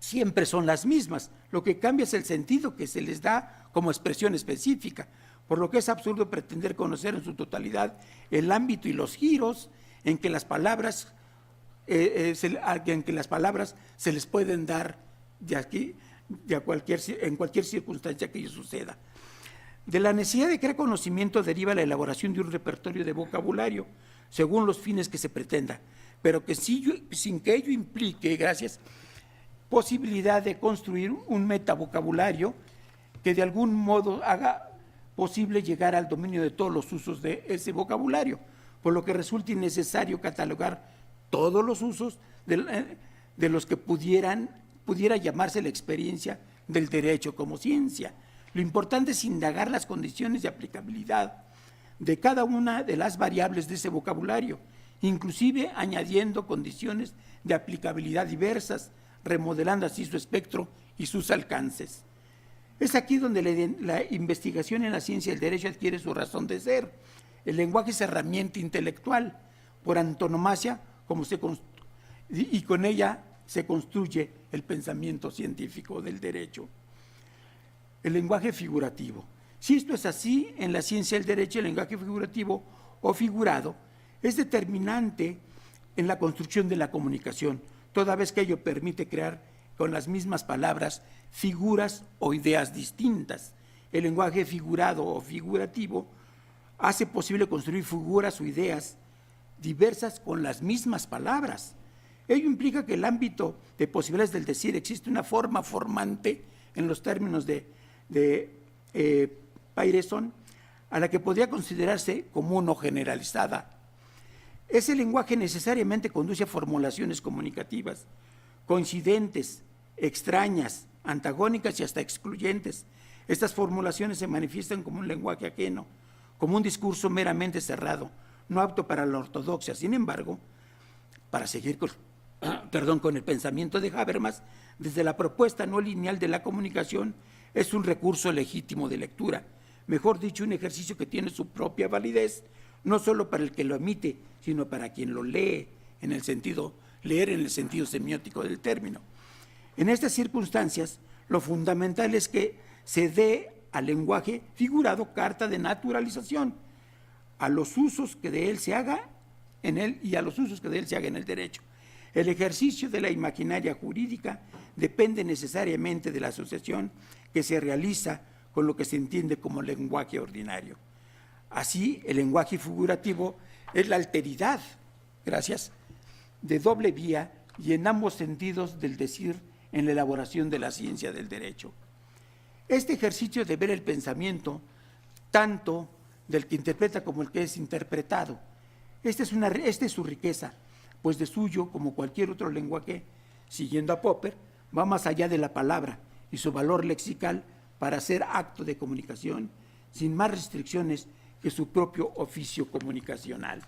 siempre son las mismas. Lo que cambia es el sentido que se les da como expresión específica, por lo que es absurdo pretender conocer en su totalidad el ámbito y los giros en que las palabras se les pueden dar en cualquier circunstancia que ello suceda. De la necesidad de crear conocimiento deriva la elaboración de un repertorio de vocabulario, según los fines que se pretenda, pero que sin que ello implique, posibilidad de construir un metavocabulario que de algún modo haga posible llegar al dominio de todos los usos de ese vocabulario, por lo que resulta innecesario catalogar todos los usos de los que pudiera llamarse la experiencia del derecho como ciencia. Lo importante es indagar las condiciones de aplicabilidad de cada una de las variables de ese vocabulario, inclusive añadiendo condiciones de aplicabilidad diversas, remodelando así su espectro y sus alcances. Es aquí donde la investigación en la ciencia del derecho adquiere su razón de ser. El lenguaje es herramienta intelectual, por antonomasia, y con ella se construye el pensamiento científico del derecho. El lenguaje figurativo. Si esto es así, en la ciencia del derecho, el lenguaje figurativo o figurado es determinante en la construcción de la comunicación, toda vez que ello permite crear con las mismas palabras figuras o ideas distintas. El lenguaje figurado o figurativo hace posible construir figuras o ideas diversas con las mismas palabras. Ello implica que el ámbito de posibilidades del decir existe una forma formante en los términos de Payreson, a la que podría considerarse común o generalizada. Ese lenguaje necesariamente conduce a formulaciones comunicativas, coincidentes, extrañas, antagónicas y hasta excluyentes. Estas formulaciones se manifiestan como un lenguaje ajeno, como un discurso meramente cerrado, no apto para la ortodoxia. Sin embargo, para seguir con el pensamiento de Habermas, desde la propuesta no lineal de la comunicación, es un recurso legítimo de lectura, mejor dicho, un ejercicio que tiene su propia validez, no solo para el que lo emite, sino para quien lo lee, leer en el sentido semiótico del término. En estas circunstancias, lo fundamental es que se dé al lenguaje figurado carta de naturalización, a los usos que de él se haga en él y a los usos que de él se haga en el derecho. El ejercicio de la imaginaria jurídica depende necesariamente de la asociación que se realiza con lo que se entiende como lenguaje ordinario. Así, el lenguaje figurativo es la alteridad, de doble vía y en ambos sentidos del decir en la elaboración de la ciencia del derecho. Este ejercicio de ver el pensamiento, tanto del que interpreta como el que es interpretado, esta es su riqueza, pues de suyo, como cualquier otro lenguaje, siguiendo a Popper, va más allá de la palabra y su valor lexical para ser acto de comunicación, sin más restricciones que su propio oficio comunicacional.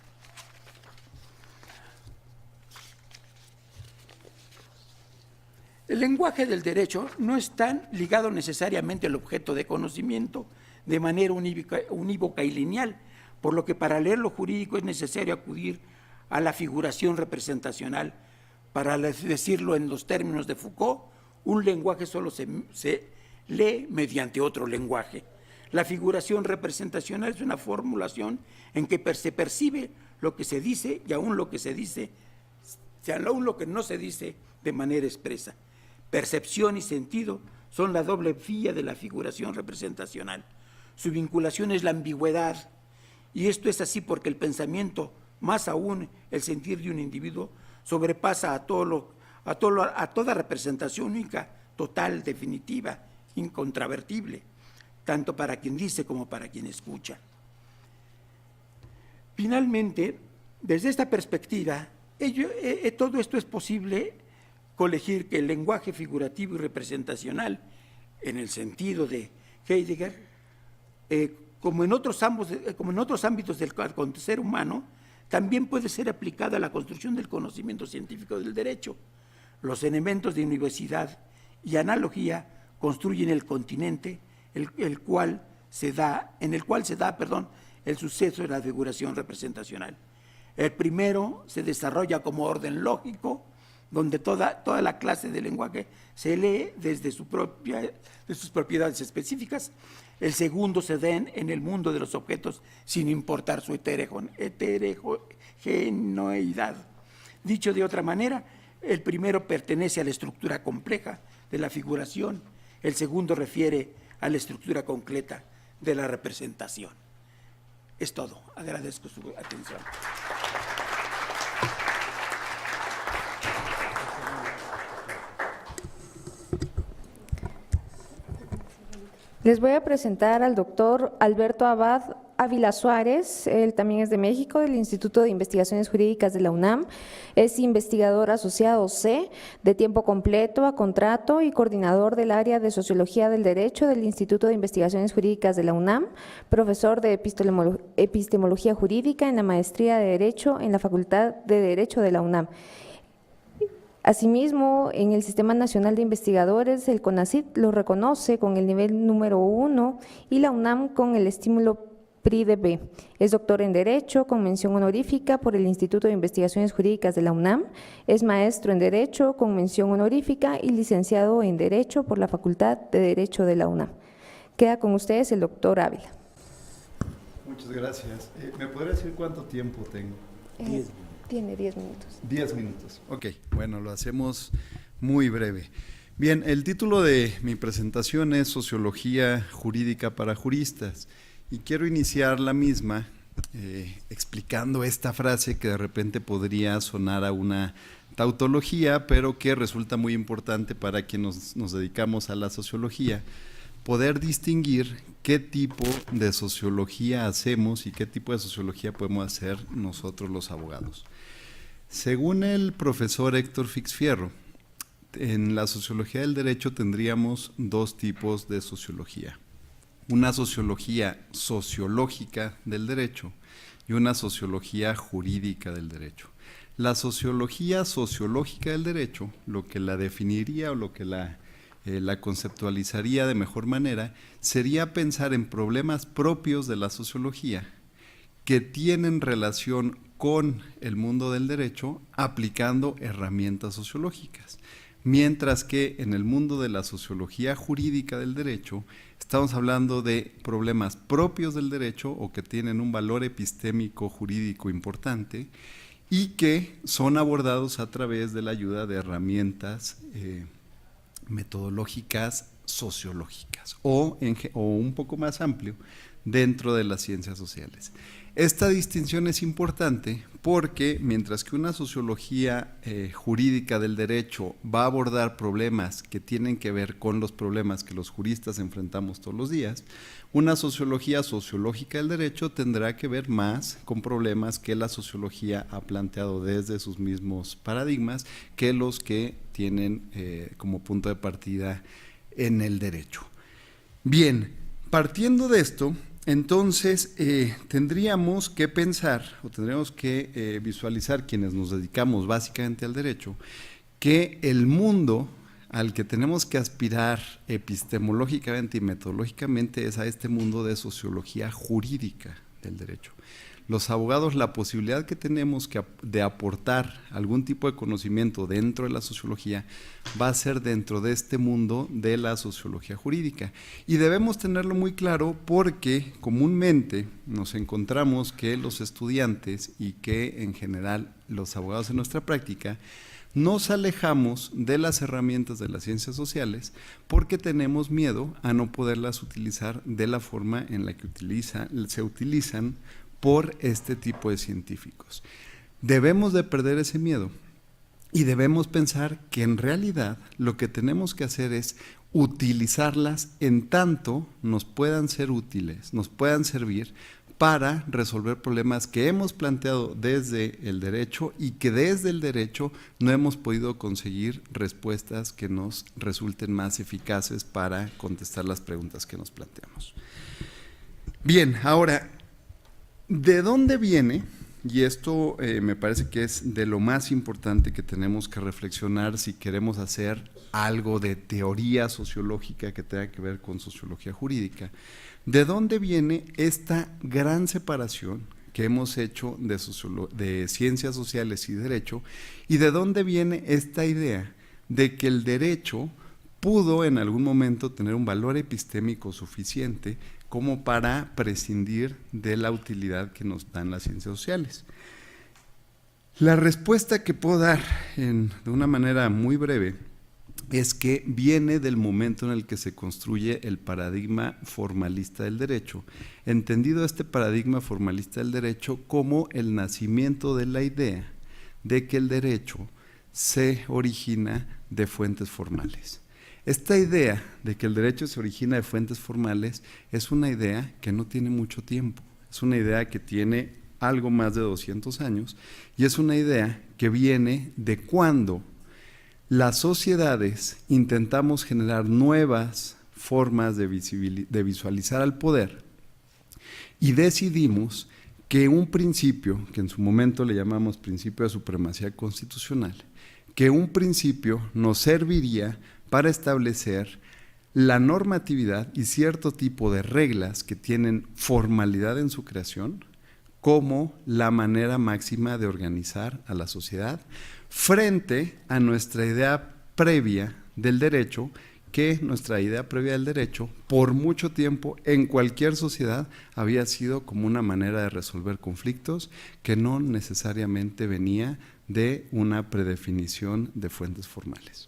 El lenguaje del derecho no está ligado necesariamente al objeto de conocimiento de manera unívoca y lineal, por lo que para leer lo jurídico es necesario acudir a la figuración representacional. Para decirlo en los términos de Foucault, un lenguaje solo se lee mediante otro lenguaje. La figuración representacional es una formulación en que se percibe lo que se dice y aún lo que se dice, aún lo que no se dice de manera expresa. Percepción y sentido son la doble vía de la figuración representacional. Su vinculación es la ambigüedad, y esto es así porque el pensamiento, más aún el sentir de un individuo, sobrepasa a toda representación única, total, definitiva, incontrovertible, tanto para quien dice como para quien escucha. Finalmente, desde esta perspectiva, todo esto es posible colegir que el lenguaje figurativo y representacional, en el sentido de Heidegger, como en otros ámbitos del acontecer humano, también puede ser aplicada a la construcción del conocimiento científico del derecho. Los elementos de universidad y analogía construyen el continente en el cual se da el suceso de la figuración representacional. El primero se desarrolla como orden lógico donde toda la clase de lenguaje se lee desde sus propiedades específicas. El segundo se da en el mundo de los objetos sin importar su heterogeneidad. Dicho de otra manera, el primero pertenece a la estructura compleja de la figuración, el segundo refiere a la estructura concreta de la representación. Es todo. Agradezco su atención. Les voy a presentar al doctor Alberto Abad Ávila Suárez. Él también es de México, del Instituto de Investigaciones Jurídicas de la UNAM. Es investigador asociado C, de tiempo completo a contrato y coordinador del área de Sociología del Derecho del Instituto de Investigaciones Jurídicas de la UNAM, profesor de Epistemología Jurídica en la Maestría de Derecho en la Facultad de Derecho de la UNAM. Asimismo, en el Sistema Nacional de Investigadores, el CONACYT lo reconoce con el nivel número 1 y la UNAM con el estímulo PRI-DB. Es doctor en Derecho con mención honorífica por el Instituto de Investigaciones Jurídicas de la UNAM. Es maestro en Derecho con mención honorífica y licenciado en Derecho por la Facultad de Derecho de la UNAM. Queda con ustedes el doctor Ávila. Muchas gracias. ¿Me podría decir cuánto tiempo tengo? 10 minutos. Tiene 10 minutos. 10 minutos. Ok, bueno, lo hacemos muy breve. Bien, el título de mi presentación es Sociología Jurídica para Juristas y quiero iniciar la misma explicando esta frase que de repente podría sonar a una tautología, pero que resulta muy importante para quienes nos dedicamos a la sociología, poder distinguir qué tipo de sociología hacemos y qué tipo de sociología podemos hacer nosotros los abogados. Según el profesor Héctor Fix-Fierro, en la sociología del derecho tendríamos dos tipos de sociología. Una sociología sociológica del derecho y una sociología jurídica del derecho. La sociología sociológica del derecho, lo que la definiría o lo que la conceptualizaría de mejor manera, sería pensar en problemas propios de la sociología que tienen relación con el mundo del derecho aplicando herramientas sociológicas. Mientras que en el mundo de la sociología jurídica del derecho estamos hablando de problemas propios del derecho o que tienen un valor epistémico jurídico importante y que son abordados a través de la ayuda de herramientas metodológicas sociológicas o un poco más amplio dentro de las ciencias sociales. Esta distinción es importante porque mientras que una sociología jurídica del derecho va a abordar problemas que tienen que ver con los problemas que los juristas enfrentamos todos los días, una sociología sociológica del derecho tendrá que ver más con problemas que la sociología ha planteado desde sus mismos paradigmas que los que tienen como punto de partida en el derecho. Bien, partiendo de esto, entonces tendríamos que pensar o tendríamos que visualizar quienes nos dedicamos básicamente al derecho que el mundo al que tenemos que aspirar epistemológicamente y metodológicamente es a este mundo de sociología jurídica del derecho. Los abogados, la posibilidad que tenemos de aportar algún tipo de conocimiento dentro de la sociología va a ser dentro de este mundo de la sociología jurídica. Y debemos tenerlo muy claro porque comúnmente nos encontramos que los estudiantes y que en general los abogados en nuestra práctica nos alejamos de las herramientas de las ciencias sociales porque tenemos miedo a no poderlas utilizar de la forma en la que se utilizan por este tipo de científicos. Debemos de perder ese miedo y debemos pensar que en realidad lo que tenemos que hacer es utilizarlas en tanto nos puedan ser útiles, nos puedan servir para resolver problemas que hemos planteado desde el derecho y que desde el derecho no hemos podido conseguir respuestas que nos resulten más eficaces para contestar las preguntas que nos planteamos. Bien, ahora, ¿de dónde viene? Y esto me parece que es de lo más importante que tenemos que reflexionar si queremos hacer algo de teoría sociológica que tenga que ver con sociología jurídica. ¿De dónde viene esta gran separación que hemos hecho de ciencias sociales y derecho, y de dónde viene esta idea de que el derecho pudo en algún momento tener un valor epistémico suficiente como para prescindir de la utilidad que nos dan las ciencias sociales. La respuesta que puedo dar de una manera muy breve es que viene del momento en el que se construye el paradigma formalista del derecho, entendido este paradigma formalista del derecho como el nacimiento de la idea de que el derecho se origina de fuentes formales. Esta idea de que el derecho se origina de fuentes formales es una idea que no tiene mucho tiempo, es una idea que tiene algo más de 200 años y es una idea que viene de cuando las sociedades intentamos generar nuevas formas de visualizar al poder y decidimos que un principio, que en su momento le llamamos principio de supremacía constitucional, que un principio nos serviría para establecer la normatividad y cierto tipo de reglas que tienen formalidad en su creación como la manera máxima de organizar a la sociedad frente a nuestra idea previa del derecho, que nuestra idea previa del derecho por mucho tiempo en cualquier sociedad había sido como una manera de resolver conflictos que no necesariamente venía de una predefinición de fuentes formales.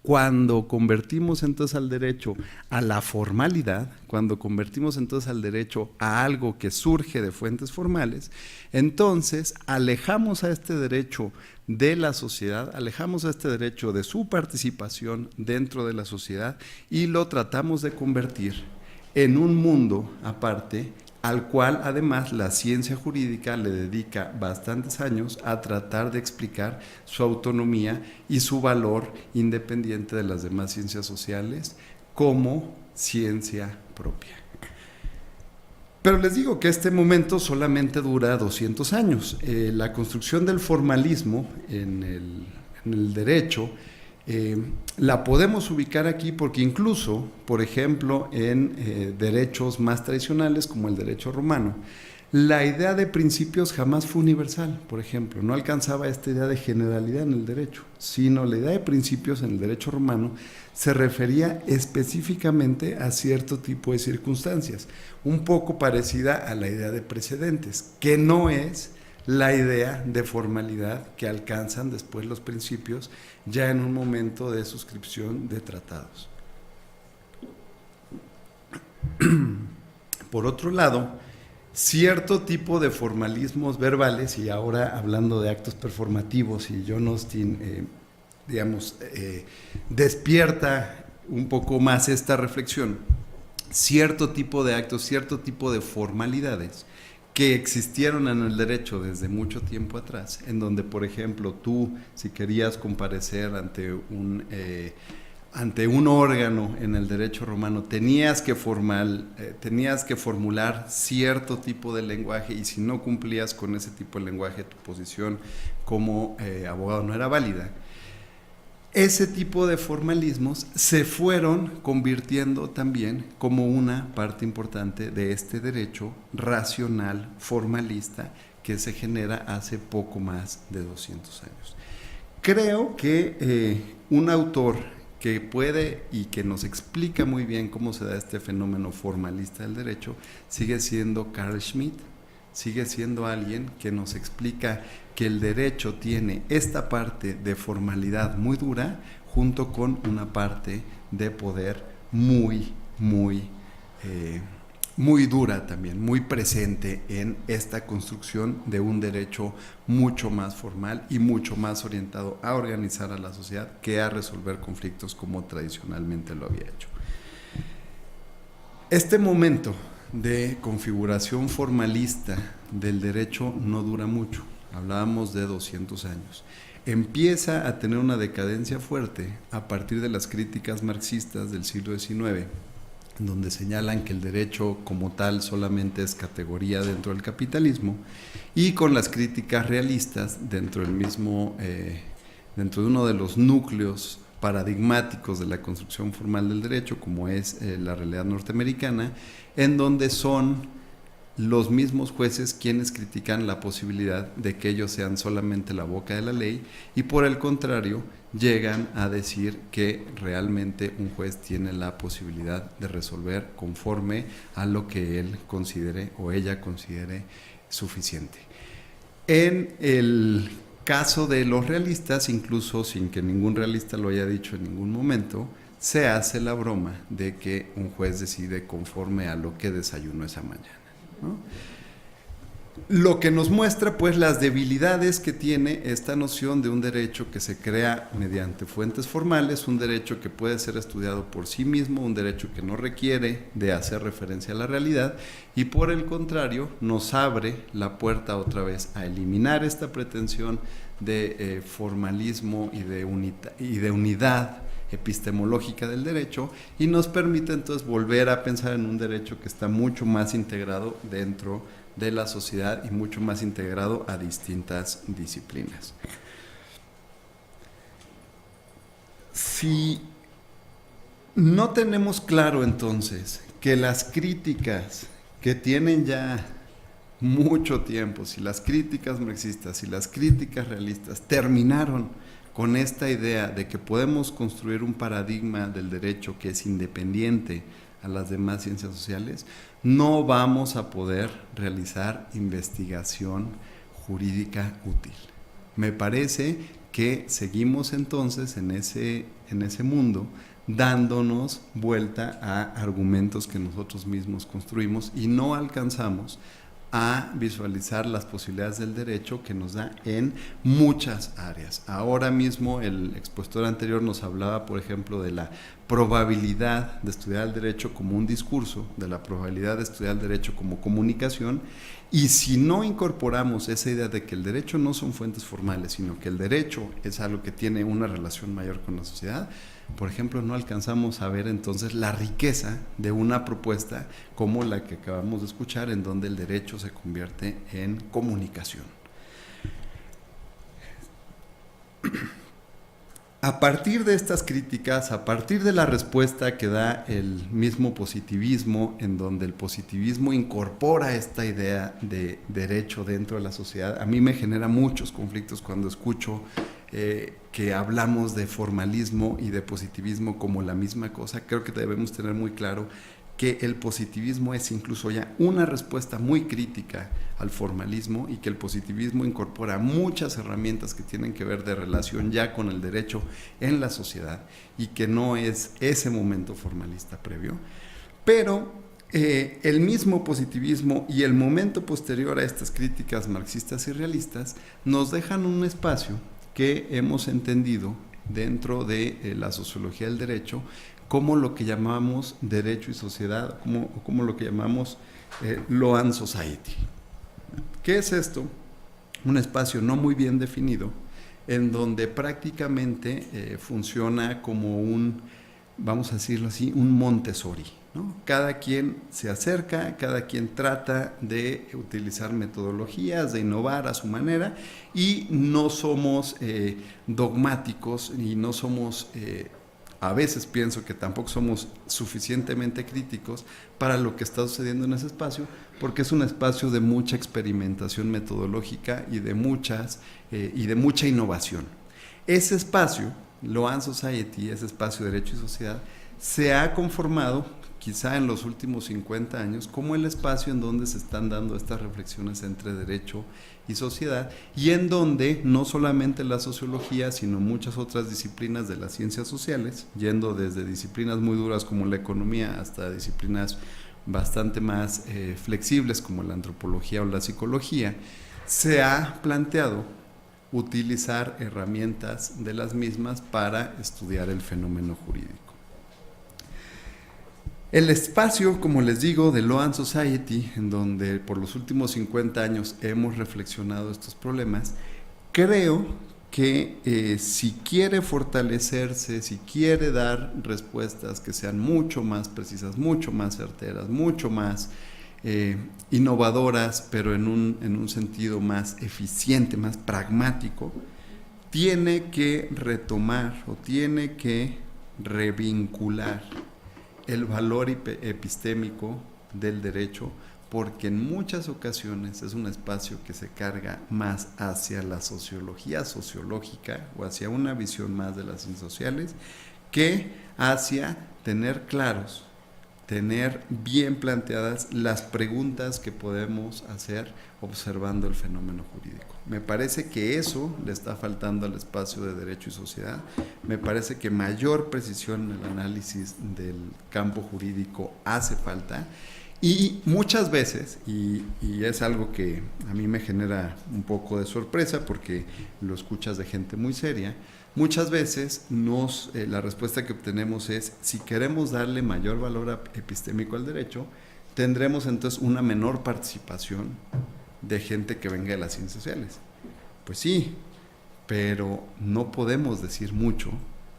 Cuando convertimos entonces al derecho a la formalidad, cuando convertimos entonces al derecho a algo que surge de fuentes formales, entonces alejamos a este derecho de la sociedad, alejamos a este derecho de su participación dentro de la sociedad y lo tratamos de convertir en un mundo aparte, al cual además la ciencia jurídica le dedica bastantes años a tratar de explicar su autonomía y su valor independiente de las demás ciencias sociales como ciencia propia. Pero les digo que este momento solamente dura 200 años. La construcción del formalismo en el derecho la podemos ubicar aquí porque incluso, por ejemplo, en derechos más tradicionales como el derecho romano, la idea de principios jamás fue universal. Por ejemplo, no alcanzaba esta idea de generalidad en el derecho, sino la idea de principios en el derecho romano se refería específicamente a cierto tipo de circunstancias, un poco parecida a la idea de precedentes, que no es la idea de formalidad que alcanzan después los principios ya en un momento de suscripción de tratados. Por otro lado, cierto tipo de formalismos verbales, y ahora hablando de actos performativos, y John Austin, despierta un poco más esta reflexión, cierto tipo de actos, cierto tipo de formalidades que existieron en el derecho desde mucho tiempo atrás, en donde, por ejemplo, tú, si querías comparecer ante un órgano en el derecho romano, tenías que formular cierto tipo de lenguaje, y si no cumplías con ese tipo de lenguaje, tu posición como abogado no era válida. Ese tipo de formalismos se fueron convirtiendo también como una parte importante de este derecho racional formalista que se genera hace poco más de 200 años. Creo que un autor que puede y que nos explica muy bien cómo se da este fenómeno formalista del derecho sigue siendo Carl Schmitt, sigue siendo alguien que nos explica que el derecho tiene esta parte de formalidad muy dura junto con una parte de poder muy dura también, muy presente en esta construcción de un derecho mucho más formal y mucho más orientado a organizar a la sociedad que a resolver conflictos como tradicionalmente lo había hecho. Este momento de configuración formalista del derecho no dura mucho. Hablábamos de 200 años. Empieza a tener una decadencia fuerte a partir de las críticas marxistas del siglo XIX, donde señalan que el derecho como tal solamente es categoría dentro del capitalismo, y con las críticas realistas dentro del mismo, dentro de uno de los núcleos paradigmáticos de la construcción formal del derecho, como es la realidad norteamericana, en donde son los mismos jueces quienes critican la posibilidad de que ellos sean solamente la boca de la ley y por el contrario llegan a decir que realmente un juez tiene la posibilidad de resolver conforme a lo que él considere o ella considere suficiente. En el caso de los realistas, incluso sin que ningún realista lo haya dicho en ningún momento, se hace la broma de que un juez decide conforme a lo que desayunó esa mañana, ¿no? Lo que nos muestra pues las debilidades que tiene esta noción de un derecho que se crea mediante fuentes formales, un derecho que puede ser estudiado por sí mismo, un derecho que no requiere de hacer referencia a la realidad y por el contrario nos abre la puerta otra vez a eliminar esta pretensión de formalismo y de unidad epistemológica del derecho y nos permite entonces volver a pensar en un derecho que está mucho más integrado dentro de la sociedad y mucho más integrado a distintas disciplinas. Si no tenemos claro entonces que las críticas que tienen ya mucho tiempo, si las críticas marxistas y las críticas realistas terminaron con esta idea de que podemos construir un paradigma del derecho que es independiente a las demás ciencias sociales, no vamos a poder realizar investigación jurídica útil. Me parece que seguimos entonces en ese mundo dándonos vuelta a argumentos que nosotros mismos construimos y no alcanzamos a visualizar las posibilidades del derecho que nos da en muchas áreas. Ahora mismo el expositor anterior nos hablaba, por ejemplo, de la probabilidad de estudiar el derecho como un discurso, de la probabilidad de estudiar el derecho como comunicación, y si no incorporamos esa idea de que el derecho no son fuentes formales, sino que el derecho es algo que tiene una relación mayor con la sociedad, por ejemplo, no alcanzamos a ver entonces la riqueza de una propuesta como la que acabamos de escuchar, en donde el derecho se convierte en comunicación. A partir de estas críticas, a partir de la respuesta que da el mismo positivismo, en donde el positivismo incorpora esta idea de derecho dentro de la sociedad, a mí me genera muchos conflictos cuando escucho que hablamos de formalismo y de positivismo como la misma cosa. Creo que debemos tener muy claro que el positivismo es incluso ya una respuesta muy crítica al formalismo y que el positivismo incorpora muchas herramientas que tienen que ver de relación ya con el derecho en la sociedad y que no es ese momento formalista previo, pero el mismo positivismo y el momento posterior a estas críticas marxistas y realistas nos dejan un espacio que hemos entendido dentro de la sociología del derecho como lo que llamamos derecho y sociedad, como lo que llamamos Law and Society. ¿Qué es esto? Un espacio no muy bien definido, en donde prácticamente funciona como un, vamos a decirlo así, un Montessori, ¿no? Cada quien se acerca, cada quien trata de utilizar metodologías, de innovar a su manera, y no somos dogmáticos y no somos... a veces pienso que tampoco somos suficientemente críticos para lo que está sucediendo en ese espacio, porque es un espacio de mucha experimentación metodológica y de mucha innovación. Ese espacio, Law and Society, ese espacio de derecho y sociedad, se ha conformado quizá en los últimos 50 años como el espacio en donde se están dando estas reflexiones entre derecho y sociedad, y en donde no solamente la sociología, sino muchas otras disciplinas de las ciencias sociales, yendo desde disciplinas muy duras como la economía hasta disciplinas bastante más flexibles como la antropología o la psicología, se ha planteado utilizar herramientas de las mismas para estudiar el fenómeno jurídico. El espacio, como les digo, de Law and Society, en donde por los últimos 50 años hemos reflexionado estos problemas, creo que si quiere fortalecerse, si quiere dar respuestas que sean mucho más precisas, mucho más certeras, mucho más innovadoras, pero en un sentido más eficiente, más pragmático, tiene que retomar o tiene que revincular el valor epistémico del derecho porque en muchas ocasiones es un espacio que se carga más hacia la sociología sociológica o hacia una visión más de las ciencias sociales que hacia tener claros, tener bien planteadas las preguntas que podemos hacer observando el fenómeno jurídico. Me parece que eso le está faltando al espacio de derecho y sociedad. Me parece que mayor precisión en el análisis del campo jurídico hace falta. Y muchas veces, y es algo que a mí me genera un poco de sorpresa porque lo escuchas de gente muy seria, muchas veces la respuesta que obtenemos es, si queremos darle mayor valor epistémico al derecho, tendremos entonces una menor participación de gente que venga de las ciencias sociales. Pues sí, pero no podemos decir mucho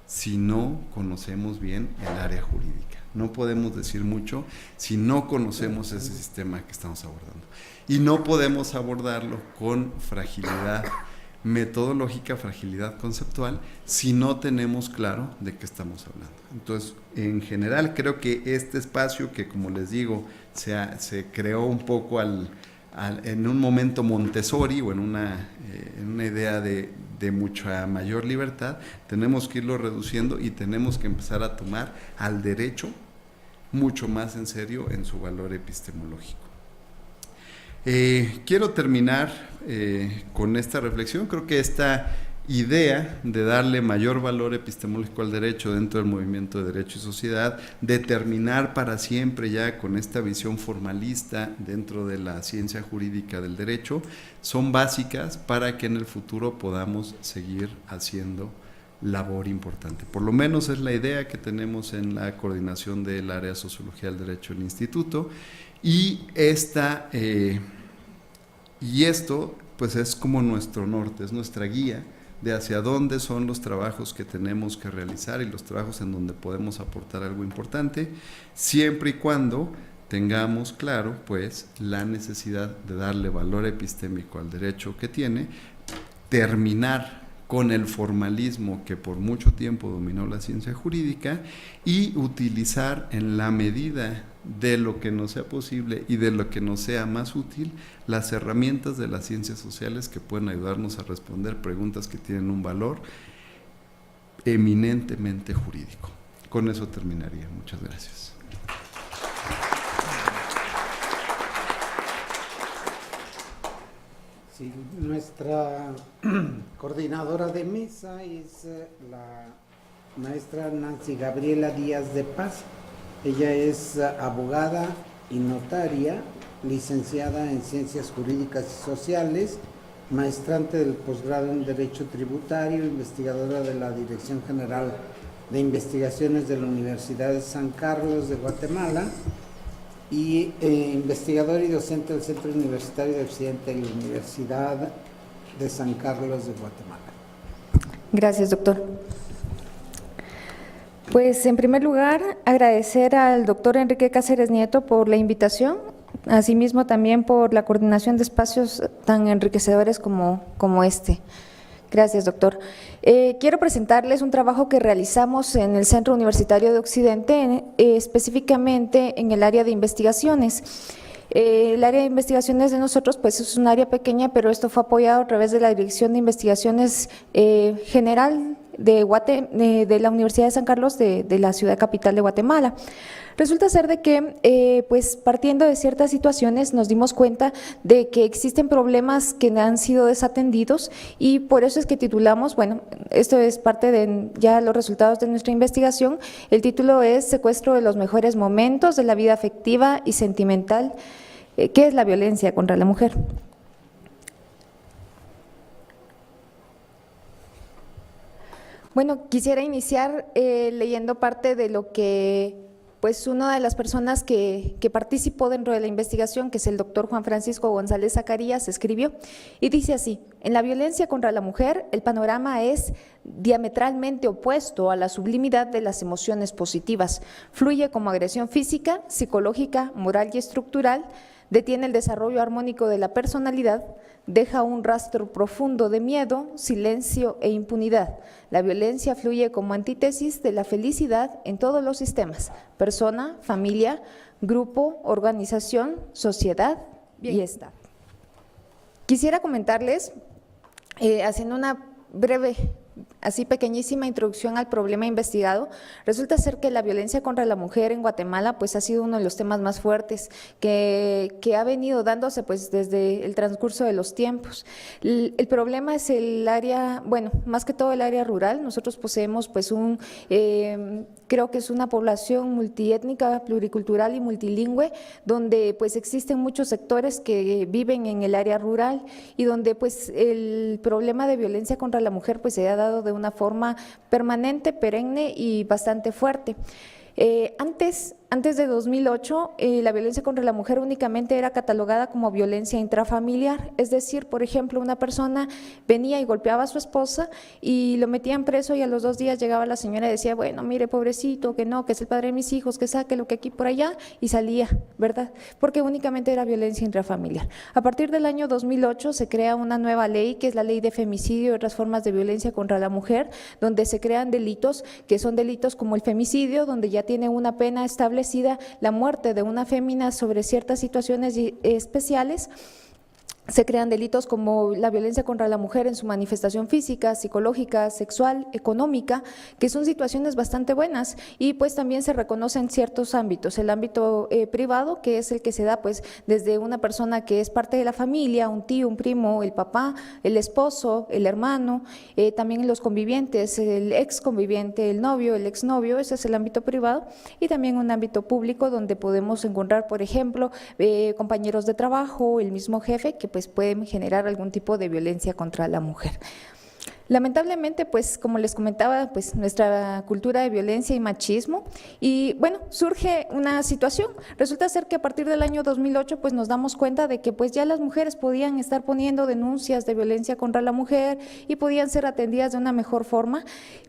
si no conocemos bien el área jurídica. No podemos decir mucho si no conocemos ese sistema que estamos abordando. Y no podemos abordarlo con fragilidad metodológica, fragilidad conceptual, si no tenemos claro de qué estamos hablando. Entonces, en general, creo que este espacio que, como les digo, se creó un poco en un momento Montessori o en una idea de mucha mayor libertad, tenemos que irlo reduciendo y tenemos que empezar a tomar al derecho mucho más en serio en su valor epistemológico. Quiero terminar con esta reflexión. Creo que esta idea de darle mayor valor epistemológico al derecho dentro del movimiento de derecho y sociedad, de terminar para siempre ya con esta visión formalista dentro de la ciencia jurídica del derecho, son básicas para que en el futuro podamos seguir haciendo labor importante. Por lo menos es la idea que tenemos en la coordinación del área de Sociología del Derecho del Instituto, y esto pues es como nuestro norte, es nuestra guía de hacia dónde son los trabajos que tenemos que realizar y los trabajos en donde podemos aportar algo importante, siempre y cuando tengamos claro pues la necesidad de darle valor epistémico al derecho que tiene, terminar con el formalismo que por mucho tiempo dominó la ciencia jurídica y utilizar en la medida de lo que nos sea posible y de lo que nos sea más útil las herramientas de las ciencias sociales que pueden ayudarnos a responder preguntas que tienen un valor eminentemente jurídico. Con eso terminaría. Muchas gracias. Sí, nuestra coordinadora de mesa es la maestra Nancy Gabriela Díaz de Paz. Ella es abogada y notaria, licenciada en Ciencias Jurídicas y Sociales, maestrante del posgrado en Derecho Tributario, investigadora de la Dirección General de Investigaciones de la Universidad de San Carlos de Guatemala y investigadora y docente del Centro Universitario de Occidente de la Universidad de San Carlos de Guatemala. Gracias, doctor. Pues, en primer lugar, agradecer al doctor Enrique Cáceres Nieto por la invitación, asimismo también por la coordinación de espacios tan enriquecedores como este. Gracias, doctor. Quiero presentarles un trabajo que realizamos en el Centro Universitario de Occidente, específicamente en el área de investigaciones. El área de investigaciones de nosotros pues es un área pequeña, pero esto fue apoyado a través de la Dirección de Investigaciones General de la Universidad de San Carlos de la ciudad capital de Guatemala. Resulta ser de que, pues partiendo de ciertas situaciones, nos dimos cuenta de que existen problemas que han sido desatendidos y por eso es que titulamos, bueno, esto es parte de ya los resultados de nuestra investigación, el título es Secuestro de los mejores momentos de la vida afectiva y sentimental, ¿qué es la violencia contra la mujer? Bueno, quisiera iniciar leyendo parte de lo que pues una de las personas que participó dentro de la investigación, que es el doctor Juan Francisco González Zacarías, escribió y dice así: en la violencia contra la mujer, el panorama es diametralmente opuesto a la sublimidad de las emociones positivas. Fluye como agresión física, psicológica, moral y estructural, detiene el desarrollo armónico de la personalidad, deja un rastro profundo de miedo, silencio e impunidad. La violencia fluye como antítesis de la felicidad en todos los sistemas: persona, familia, grupo, organización, sociedad y Estado. Quisiera comentarles, haciendo una breve, así pequeñísima introducción al problema investigado, resulta ser que la violencia contra la mujer en Guatemala pues ha sido uno de los temas más fuertes que ha venido dándose pues desde el transcurso de los tiempos. El problema es el área, bueno, más que todo el área rural. Nosotros poseemos pues creo que es una población multiétnica, pluricultural y multilingüe, donde pues existen muchos sectores que viven en el área rural y donde pues el problema de violencia contra la mujer pues se ha dado de una forma permanente, perenne y bastante fuerte. Antes de 2008, la violencia contra la mujer únicamente era catalogada como violencia intrafamiliar, es decir, por ejemplo, una persona venía y golpeaba a su esposa y lo metían preso y a los 2 días llegaba la señora y decía, bueno, mire, pobrecito, que no, que es el padre de mis hijos, que saque lo que aquí por allá, y salía, ¿verdad? Porque únicamente era violencia intrafamiliar. A partir del año 2008 se crea una nueva ley, que es la ley de femicidio y otras formas de violencia contra la mujer, donde se crean delitos que son delitos como el femicidio, donde ya tiene una pena establecida, la muerte de una fémina sobre ciertas situaciones especiales. Se crean delitos como la violencia contra la mujer en su manifestación física, psicológica, sexual, económica, que son situaciones bastante buenas, y pues también se reconocen ciertos ámbitos, el ámbito privado, que es el que se da pues desde una persona que es parte de la familia, un tío, un primo, el papá, el esposo, el hermano, también los convivientes, el ex conviviente, el novio, el exnovio, ese es el ámbito privado, y también un ámbito público donde podemos encontrar, por ejemplo, compañeros de trabajo, el mismo jefe, que pues pueden generar algún tipo de violencia contra la mujer. Lamentablemente, pues como les comentaba, pues nuestra cultura de violencia y machismo, y bueno, surge una situación. Resulta ser que a partir del año 2008 pues nos damos cuenta de que pues ya las mujeres podían estar poniendo denuncias de violencia contra la mujer y podían ser atendidas de una mejor forma,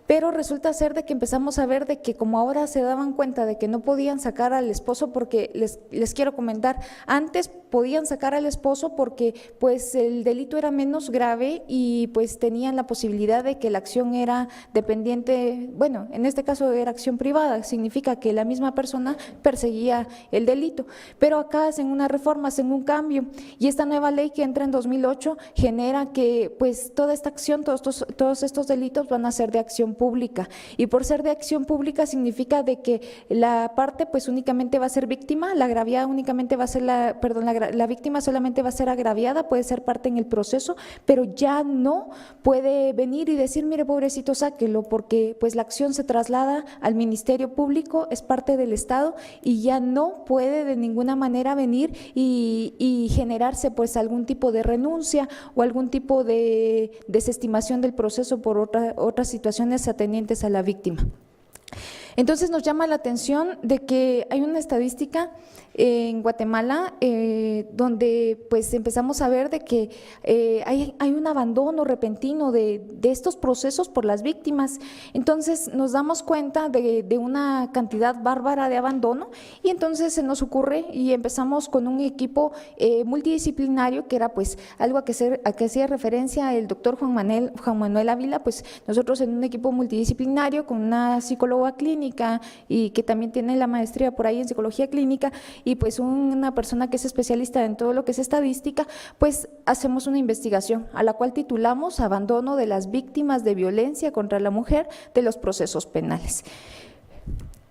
pero resulta ser de que empezamos a ver de que como ahora se daban cuenta de que no podían sacar al esposo, porque les quiero comentar, antes podían sacar al esposo porque pues el delito era menos grave y pues tenían la posibilidad de que la acción era dependiente, bueno, en este caso era acción privada, significa que la misma persona perseguía el delito, pero acá hacen una reforma, hacen un cambio, y esta nueva ley que entra en 2008 genera que pues toda esta acción, todos estos delitos van a ser de acción pública, y por ser de acción pública significa de que la parte pues únicamente va a ser víctima, la agraviada únicamente va a ser la víctima solamente va a ser agraviada, puede ser parte en el proceso, pero ya no puede venir y decir, mire, pobrecito, sáquelo, porque pues la acción se traslada al Ministerio Público, es parte del Estado y ya no puede de ninguna manera venir y generarse pues algún tipo de renuncia o algún tipo de desestimación del proceso por otras situaciones atendientes a la víctima. Entonces nos llama la atención de que hay una estadística en Guatemala donde pues empezamos a ver de que hay un abandono repentino de estos procesos por las víctimas. Entonces nos damos cuenta de una cantidad bárbara de abandono, y entonces se nos ocurre y empezamos con un equipo multidisciplinario, que era pues algo a que hacía referencia el doctor Juan Manuel Ávila. Pues nosotros en un equipo multidisciplinario con una psicóloga clínica y que también tiene la maestría por ahí en psicología clínica, y pues una persona que es especialista en todo lo que es estadística, pues hacemos una investigación a la cual titulamos Abandono de las víctimas de violencia contra la mujer de los procesos penales.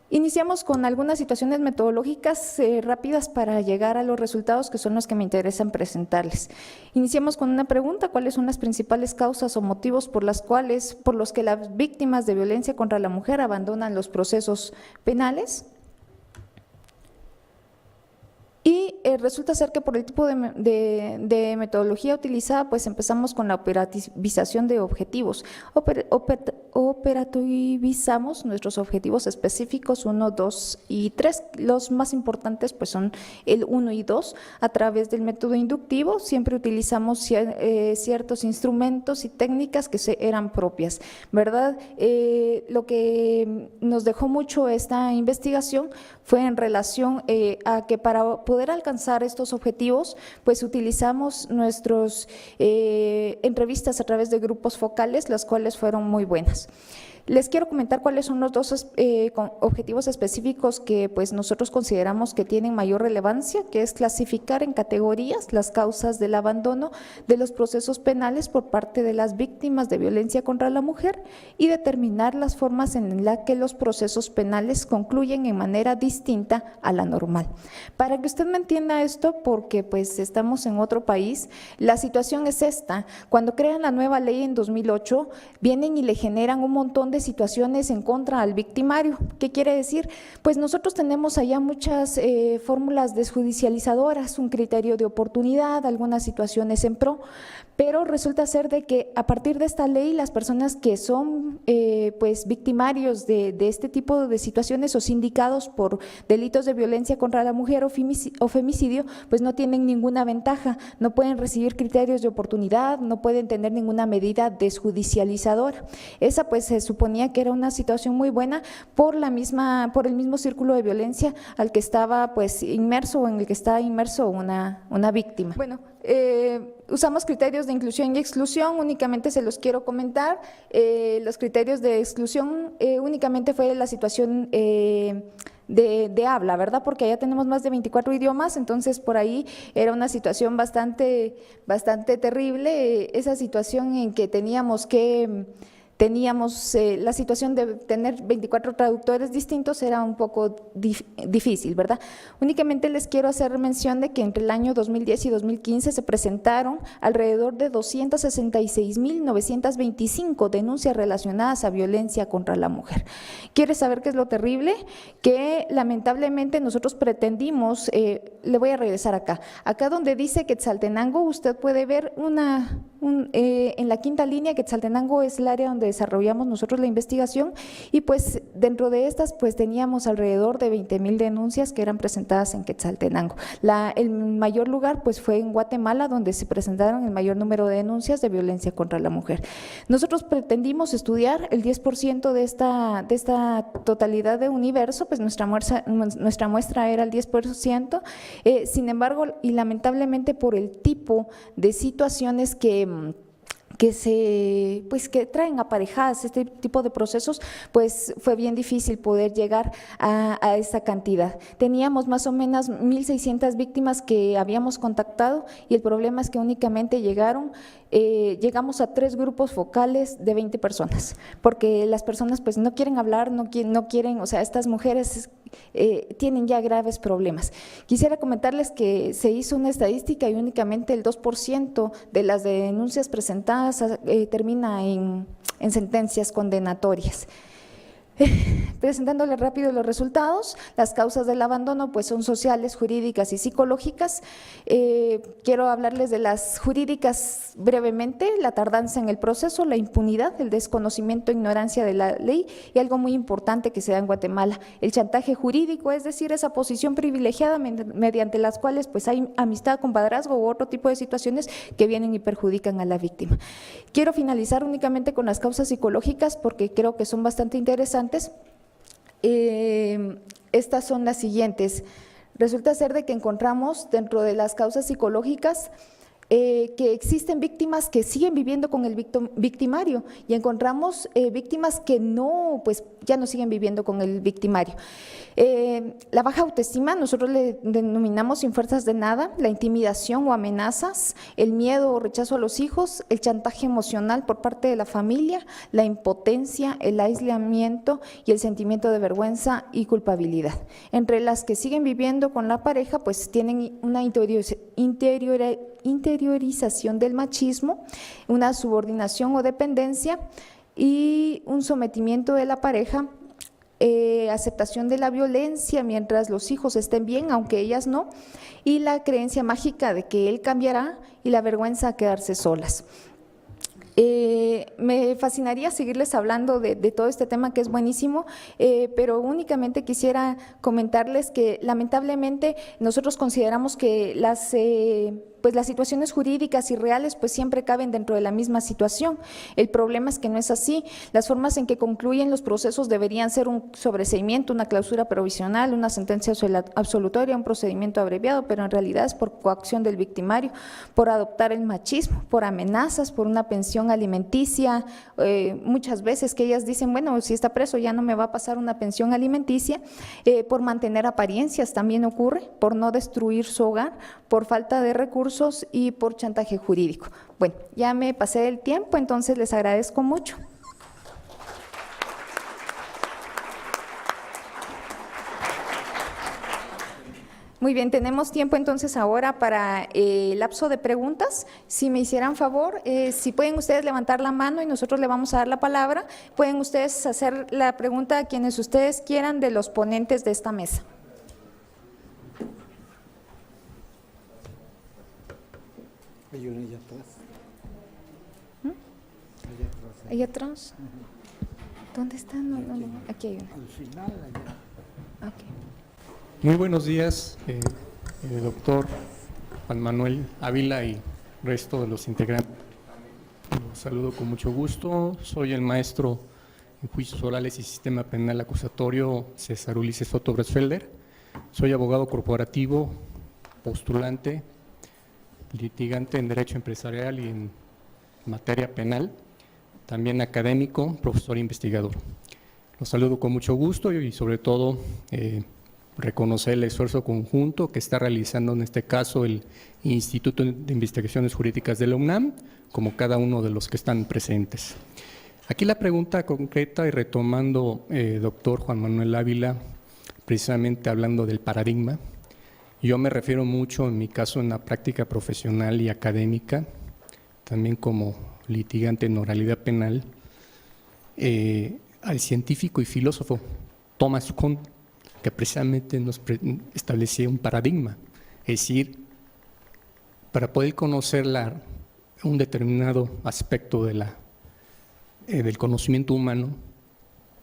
Iniciamos con algunas situaciones metodológicas rápidas para llegar a los resultados, que son los que me interesan presentarles. Iniciamos con una pregunta: ¿cuáles son las principales causas o motivos por los que las víctimas de violencia contra la mujer abandonan los procesos penales? Y resulta ser que por el tipo de metodología utilizada, pues empezamos con la operativización de objetivos. Operativizamos nuestros objetivos específicos 1, 2 y 3. Los más importantes pues son el 1 y 2. A través del método inductivo siempre utilizamos ciertos instrumentos y técnicas que eran propias, ¿verdad? Lo que nos dejó mucho esta investigación fue en relación a que para poder alcanzar estos objetivos, pues utilizamos nuestras entrevistas a través de grupos focales, las cuales fueron muy buenas. Les quiero comentar cuáles son los dos objetivos específicos que pues nosotros consideramos que tienen mayor relevancia, que es clasificar en categorías las causas del abandono de los procesos penales por parte de las víctimas de violencia contra la mujer y determinar las formas en las que los procesos penales concluyen en manera distinta a la normal. Para que usted me entienda esto, porque pues estamos en otro país, la situación es esta: cuando crean la nueva ley en 2008, vienen y le generan un montón de situaciones en contra al victimario. ¿Qué quiere decir? Pues nosotros tenemos allá muchas fórmulas desjudicializadoras, un criterio de oportunidad, algunas situaciones en pro, pero resulta ser de que a partir de esta ley las personas que son pues victimarios de este tipo de situaciones o sindicados por delitos de violencia contra la mujer o femicidio, pues no tienen ninguna ventaja, no pueden recibir criterios de oportunidad, no pueden tener ninguna medida desjudicializadora. Esa pues se suponía que era una situación muy buena por el mismo círculo de violencia al que estaba pues inmerso o en el que está inmerso una víctima. Bueno, usamos criterios de inclusión y exclusión, únicamente se los quiero comentar. Los criterios de exclusión únicamente fue la situación de habla, ¿verdad? Porque allá tenemos más de 24 idiomas, entonces por ahí era una situación bastante terrible, esa situación en que teníamos la situación de tener 24 traductores distintos era un poco difícil, ¿verdad? Únicamente les quiero hacer mención de que entre el año 2010 y 2015 se presentaron alrededor de 266.925 denuncias relacionadas a violencia contra la mujer. ¿Quiere saber qué es lo terrible? Que lamentablemente nosotros pretendimos, le voy a regresar acá donde dice Quetzaltenango, usted puede ver en la quinta línea, Quetzaltenango es el área donde desarrollamos nosotros la investigación y pues dentro de estas pues teníamos alrededor de 20,000 denuncias que eran presentadas en Quetzaltenango. El mayor lugar pues fue en Guatemala, donde se presentaron el mayor número de denuncias de violencia contra la mujer. Nosotros pretendimos estudiar el 10% de esta totalidad de universo, pues nuestra muestra era el 10%, sin embargo y lamentablemente por el tipo de situaciones que traen aparejadas este tipo de procesos, pues fue bien difícil poder llegar a esa cantidad. Teníamos más o menos 1,600 víctimas que habíamos contactado y el problema es que únicamente llegamos a 3 grupos focales de 20 personas, porque las personas pues no quieren hablar, no quieren, o sea, estas mujeres tienen ya graves problemas. Quisiera comentarles que se hizo una estadística y únicamente el 2% de las denuncias presentadas termina en sentencias condenatorias. Presentándoles rápido los resultados, las causas del abandono pues son sociales, jurídicas y psicológicas. Quiero hablarles de las jurídicas brevemente: la tardanza en el proceso, la impunidad, el desconocimiento e ignorancia de la ley y algo muy importante que se da en Guatemala, el chantaje jurídico, es decir, esa posición privilegiada mediante las cuales pues hay amistad, compadrazgo u otro tipo de situaciones que vienen y perjudican a la víctima. Quiero finalizar únicamente con las causas psicológicas porque creo que son bastante interesantes. Estas son las siguientes. Resulta ser de que encontramos dentro de las causas psicológicas que existen víctimas que siguen viviendo con el victimario y encontramos víctimas que ya no siguen viviendo con el victimario. La baja autoestima, nosotros le denominamos sin fuerzas de nada, la intimidación o amenazas, el miedo o rechazo a los hijos, el chantaje emocional por parte de la familia, la impotencia, el aislamiento y el sentimiento de vergüenza y culpabilidad. Entre las que siguen viviendo con la pareja, pues tienen una interiorización del machismo, una subordinación o dependencia y un sometimiento de la pareja, aceptación de la violencia mientras los hijos estén bien, aunque ellas no, y la creencia mágica de que él cambiará y la vergüenza a quedarse solas. Me fascinaría seguirles hablando de todo este tema que es buenísimo, pero únicamente quisiera comentarles que lamentablemente nosotros consideramos que pues las situaciones jurídicas y reales pues siempre caben dentro de la misma situación. El problema es que no es así. Las formas en que concluyen los procesos deberían ser un sobreseimiento, una clausura provisional, una sentencia absolutoria, un procedimiento abreviado, pero en realidad es por coacción del victimario, por adoptar el machismo, por amenazas, por una pensión alimenticia. Muchas veces que ellas dicen, bueno, si está preso ya no me va a pasar una pensión alimenticia, por mantener apariencias también ocurre, por no destruir su hogar, por falta de recursos y por chantaje jurídico. Bueno, ya me pasé del tiempo, entonces les agradezco mucho. Muy bien, tenemos tiempo entonces ahora para el lapso de preguntas. Si me hicieran favor, si pueden ustedes levantar la mano y nosotros le vamos a dar la palabra, pueden ustedes hacer la pregunta a quienes ustedes quieran de los ponentes de esta mesa. Hay una allá atrás. ¿Allá atrás? ¿Dónde está? No. Aquí hay una. Al final, allá. Okay. Muy buenos días, doctor Juan Manuel Ávila y resto de los integrantes. Los saludo con mucho gusto. Soy el maestro en Juicios Orales y Sistema Penal Acusatorio César Ulises Soto Bresfelder. Soy abogado corporativo, postulante, litigante en Derecho Empresarial y en materia penal, también académico, profesor e investigador. Los saludo con mucho gusto y sobre todo reconocer el esfuerzo conjunto que está realizando en este caso el Instituto de Investigaciones Jurídicas de la UNAM, como cada uno de los que están presentes. Aquí la pregunta concreta y retomando, doctor Juan Manuel Ávila, precisamente hablando del paradigma, yo me refiero mucho en mi caso en la práctica profesional y académica, también como litigante en oralidad penal, al científico y filósofo Thomas Kuhn, que precisamente nos establecía un paradigma, es decir, para poder conocer un determinado aspecto del conocimiento humano,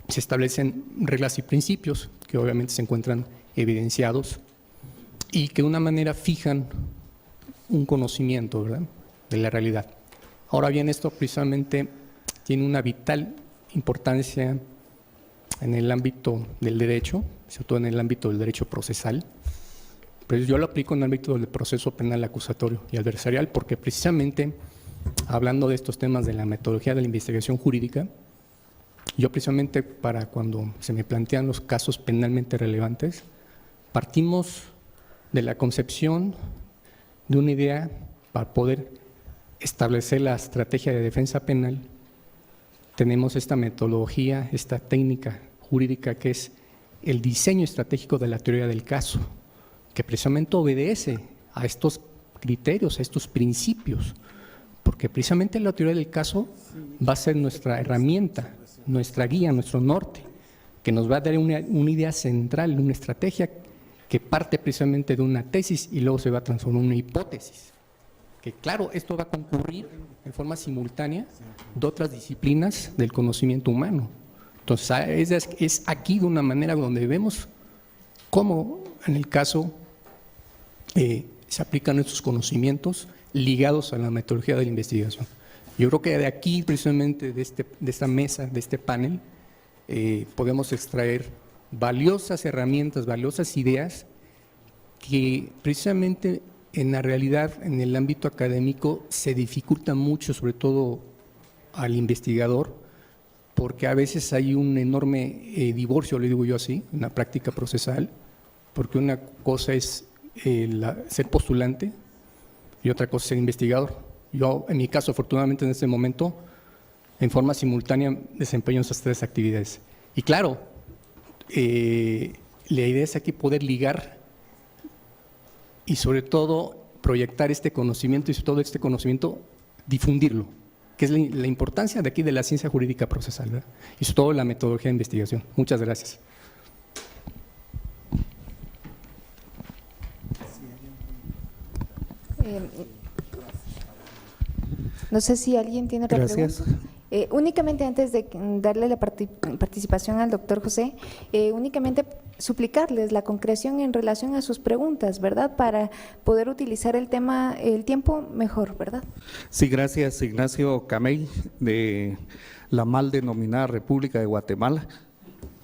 se establecen reglas y principios que obviamente se encuentran evidenciados y que de una manera fijan un conocimiento, ¿verdad?, de la realidad. Ahora bien, esto precisamente tiene una vital importancia en el ámbito del derecho, sobre todo en el ámbito del derecho procesal, pero yo lo aplico en el ámbito del proceso penal acusatorio y adversarial porque precisamente, hablando de estos temas de la metodología de la investigación jurídica, yo precisamente para cuando se me plantean los casos penalmente relevantes, partimos de la concepción de una idea para poder establecer la estrategia de defensa penal. Tenemos esta metodología, esta técnica jurídica que es el diseño estratégico de la teoría del caso, que precisamente obedece a estos criterios, a estos principios, porque precisamente la teoría del caso va a ser nuestra herramienta, nuestra guía, nuestro norte, que nos va a dar una idea central, una estrategia que parte precisamente de una tesis y luego se va a transformar en una hipótesis. Que claro, esto va a concurrir en forma simultánea de otras disciplinas del conocimiento humano. Entonces, es aquí de una manera donde vemos cómo en el caso se aplican estos conocimientos ligados a la metodología de la investigación. Yo creo que de aquí, precisamente de esta mesa, de este panel, podemos extraer valiosas herramientas, valiosas ideas que precisamente en la realidad, en el ámbito académico, se dificulta mucho, sobre todo al investigador, porque a veces hay un enorme divorcio, le digo yo así, en la práctica procesal, porque una cosa es ser postulante y otra cosa es ser investigador. Yo, en mi caso, afortunadamente en este momento, en forma simultánea desempeño esas tres actividades. Y claro, la idea es aquí poder ligar y sobre todo proyectar este conocimiento y sobre todo este conocimiento difundirlo, que es la importancia de aquí de la ciencia jurídica procesal, ¿verdad? Y sobre todo la metodología de investigación. Muchas gracias. No sé si alguien tiene otra pregunta. Únicamente antes de darle la participación al doctor José, únicamente suplicarles la concreción en relación a sus preguntas, ¿verdad? Para poder utilizar el tiempo mejor, ¿verdad? Sí, gracias, Ignacio Camey, de la mal denominada República de Guatemala.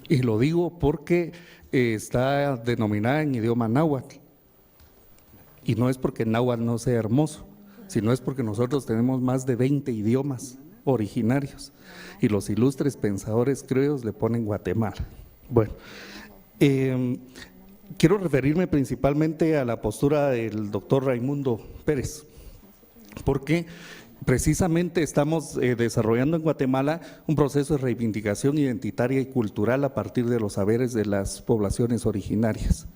Y lo digo porque está denominada en idioma náhuatl. Y no es porque náhuatl no sea hermoso, sino es porque nosotros tenemos más de 20 idiomas originarios y los ilustres pensadores criollos le ponen Guatemala. Bueno, quiero referirme principalmente a la postura del doctor Raimundo Pérez, porque precisamente estamos desarrollando en Guatemala un proceso de reivindicación identitaria y cultural a partir de los saberes de las poblaciones originarias.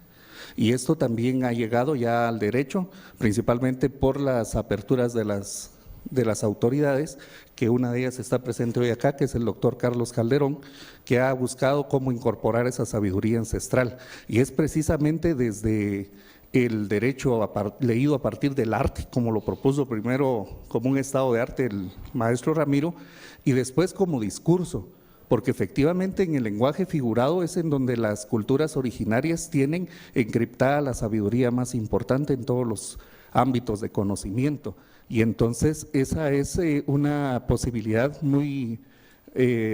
Y esto también ha llegado ya al derecho, principalmente por las aperturas de las autoridades, que una de ellas está presente hoy acá, que es el doctor Carlos Calderón, que ha buscado cómo incorporar esa sabiduría ancestral. Y es precisamente desde el derecho leído a partir del arte, como lo propuso primero como un estado de arte el maestro Ramiro, y después como discurso, porque efectivamente en el lenguaje figurado es en donde las culturas originarias tienen encriptada la sabiduría más importante en todos los ámbitos de conocimiento. Y entonces esa es una posibilidad muy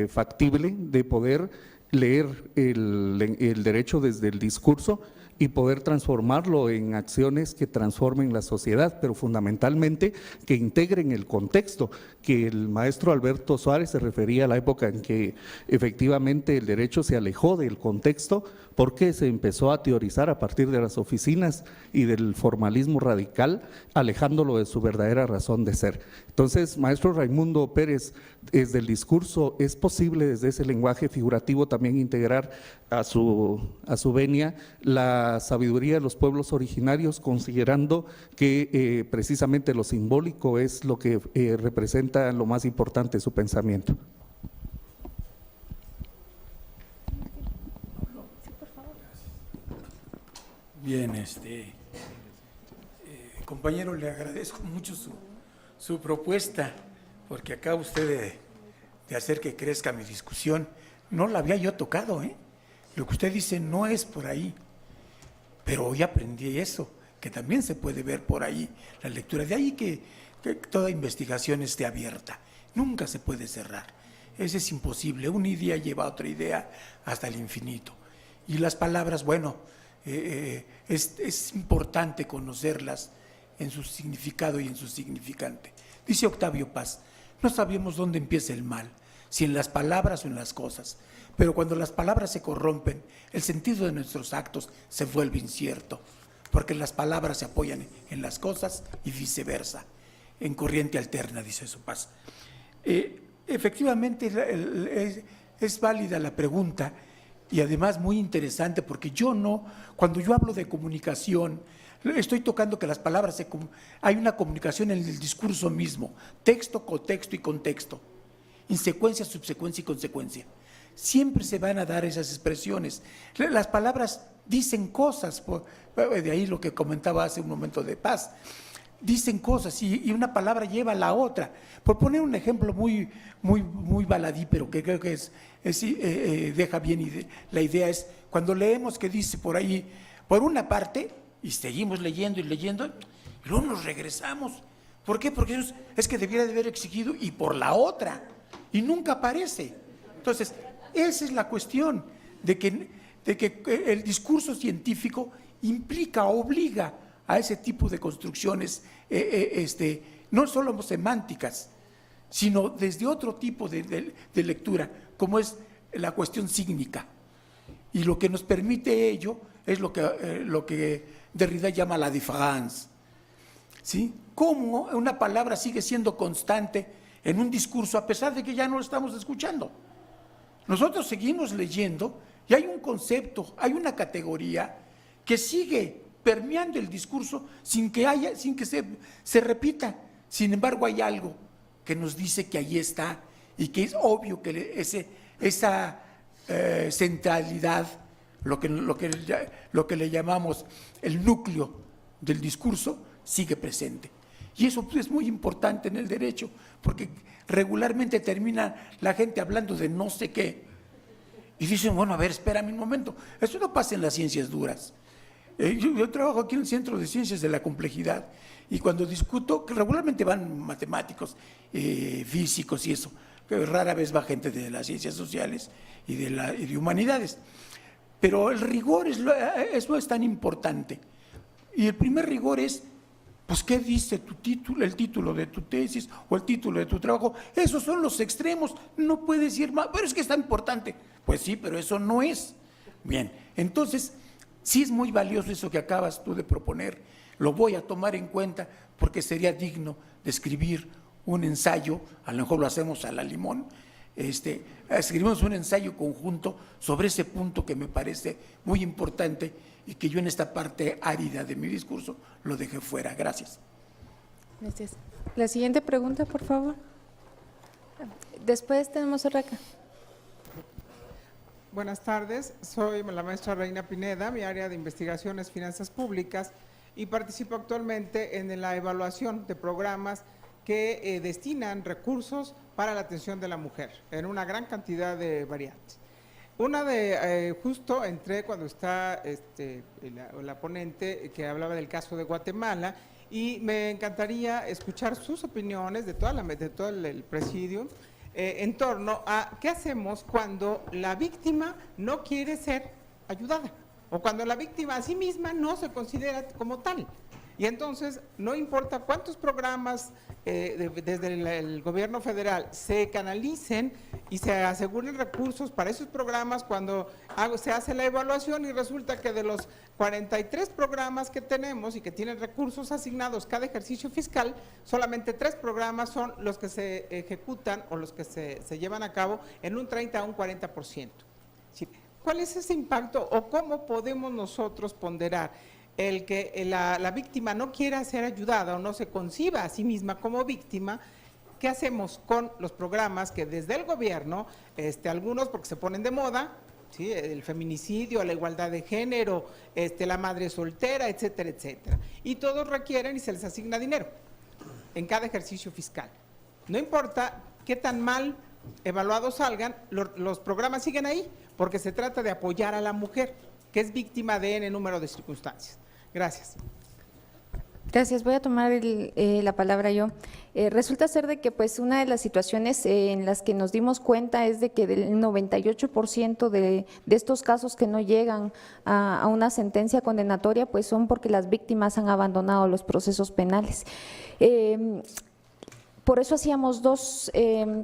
factible de poder leer el derecho desde el discurso y poder transformarlo en acciones que transformen la sociedad, pero fundamentalmente que integren el contexto, que el maestro Alberto Suárez se refería a la época en que efectivamente el derecho se alejó del contexto porque se empezó a teorizar a partir de las oficinas y del formalismo radical, alejándolo de su verdadera razón de ser. Entonces, maestro Raimundo Pérez, desde el discurso, ¿es posible desde ese lenguaje figurativo también integrar a su venia la sabiduría de los pueblos originarios, considerando que precisamente lo simbólico es lo que representa lo más importante de su pensamiento? Bien, compañero, le agradezco mucho su propuesta, porque acaba usted de hacer que crezca mi discusión. No la había yo tocado, ¿eh? Lo que usted dice no es por ahí, pero hoy aprendí eso, que también se puede ver por ahí la lectura. De ahí que toda investigación esté abierta, nunca se puede cerrar. Eso es imposible, una idea lleva a otra idea hasta el infinito. Y las palabras, bueno, es importante conocerlas en su significado y en su significante. Dice Octavio Paz, no sabemos dónde empieza el mal, si en las palabras o en las cosas, pero cuando las palabras se corrompen, el sentido de nuestros actos se vuelve incierto, porque las palabras se apoyan en las cosas y viceversa, en corriente alterna, dice su Paz. Efectivamente, es válida la pregunta, y además muy interesante, porque cuando yo hablo de comunicación, estoy tocando que las palabras, hay una comunicación en el discurso mismo, texto, contexto y contexto, insecuencia, subsecuencia y consecuencia. Siempre se van a dar esas expresiones. Las palabras dicen cosas, de ahí lo que comentaba hace un momento de Paz, dicen cosas y una palabra lleva a la otra. Por poner un ejemplo muy baladí, pero que creo que deja bien la idea, es cuando leemos que dice por ahí, por una parte, y seguimos leyendo y leyendo, y luego nos regresamos. ¿Por qué? Porque es que debiera de haber exigido y por la otra, y nunca aparece. Entonces, esa es la cuestión, de que el discurso científico obliga a ese tipo de construcciones, no solo semánticas, sino desde otro tipo de lectura, como es la cuestión sígnica. Y lo que nos permite ello es lo que Derrida llama la différence, ¿sí? Cómo una palabra sigue siendo constante en un discurso a pesar de que ya no lo estamos escuchando. Nosotros seguimos leyendo y hay un concepto, hay una categoría que sigue permeando el discurso sin que se repita. Sin embargo, hay algo que nos dice que ahí está y que es obvio que esa centralidad, lo que le llamamos el núcleo del discurso, sigue presente. Y eso pues, es muy importante en el derecho, porque regularmente termina la gente hablando de no sé qué. Y dicen, bueno, a ver, espérame un momento. Eso no pasa en las ciencias duras. Yo trabajo aquí en el Centro de Ciencias de la Complejidad y cuando discuto, que regularmente van matemáticos, físicos y eso, que rara vez va gente de las ciencias sociales y de humanidades. Pero el rigor eso es tan importante. Y el primer rigor es, pues, ¿qué dice tu título, el título de tu tesis o el título de tu trabajo? Esos son los extremos, no puedes ir más, pero es que es tan importante. Pues sí, pero eso no es. Bien, entonces, sí es muy valioso eso que acabas tú de proponer, lo voy a tomar en cuenta porque sería digno de escribir un ensayo, a lo mejor lo hacemos a la limón, escribimos un ensayo conjunto sobre ese punto que me parece muy importante y que yo en esta parte árida de mi discurso lo dejé fuera. Gracias. Gracias. La siguiente pregunta, por favor. Después tenemos otra acá. Buenas tardes, soy la maestra Reina Pineda, mi área de investigación es finanzas públicas y participo actualmente en la evaluación de programas que destinan recursos para la atención de la mujer en una gran cantidad de variantes. Justo entré cuando está la ponente que hablaba del caso de Guatemala y me encantaría escuchar sus opiniones de todo el presidium en torno a qué hacemos cuando la víctima no quiere ser ayudada o cuando la víctima a sí misma no se considera como tal. Y entonces, no importa cuántos programas desde el gobierno federal se canalicen y se aseguren recursos para esos programas, cuando se hace la evaluación y resulta que de los 43 programas que tenemos y que tienen recursos asignados cada ejercicio fiscal, solamente 3 programas son los que se ejecutan o los que se llevan a cabo en un 30 a un 40%. ¿Sí? ¿Cuál es ese impacto o cómo podemos nosotros ponderar el que la víctima no quiera ser ayudada o no se conciba a sí misma como víctima? ¿Qué hacemos con los programas que desde el gobierno, algunos porque se ponen de moda, ¿sí? El feminicidio, la igualdad de género, la madre soltera, etcétera, etcétera, y todos requieren y se les asigna dinero en cada ejercicio fiscal? No importa qué tan mal evaluados salgan, los programas siguen ahí porque se trata de apoyar a la mujer que es víctima de N número de circunstancias. Gracias. Gracias, voy a tomar la palabra yo. Resulta ser de que pues una de las situaciones en las que nos dimos cuenta es de que del 98% de estos casos que no llegan a una sentencia condenatoria pues son porque las víctimas han abandonado los procesos penales. Por eso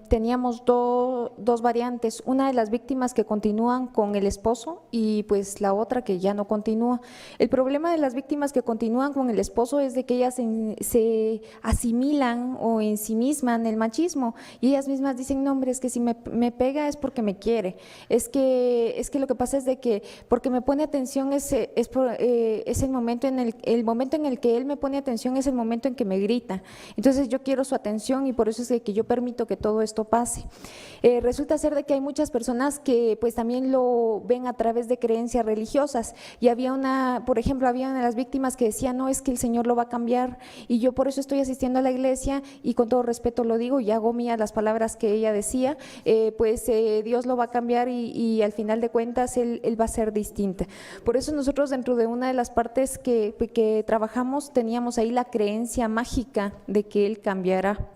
teníamos dos variantes, una de las víctimas que continúan con el esposo y pues la otra que ya no continúa. El problema de las víctimas que continúan con el esposo es de que ellas se asimilan o ensimisman el machismo y ellas mismas dicen, no hombre, es que si me pega es porque me quiere, es que lo que pasa es de que porque me pone atención es el momento en el que él me pone atención es el momento en que me grita, entonces yo quiero su atención y por eso es que yo permito que todo esto pase. Resulta ser de que hay muchas personas que pues también lo ven a través de creencias religiosas y por ejemplo, había una de las víctimas que decía, no, es que el Señor lo va a cambiar y yo por eso estoy asistiendo a la iglesia y con todo respeto lo digo y hago mías las palabras que ella decía, Dios lo va a cambiar y al final de cuentas él va a ser distinta. Por eso nosotros dentro de una de las partes que trabajamos teníamos ahí la creencia mágica de que él cambiará.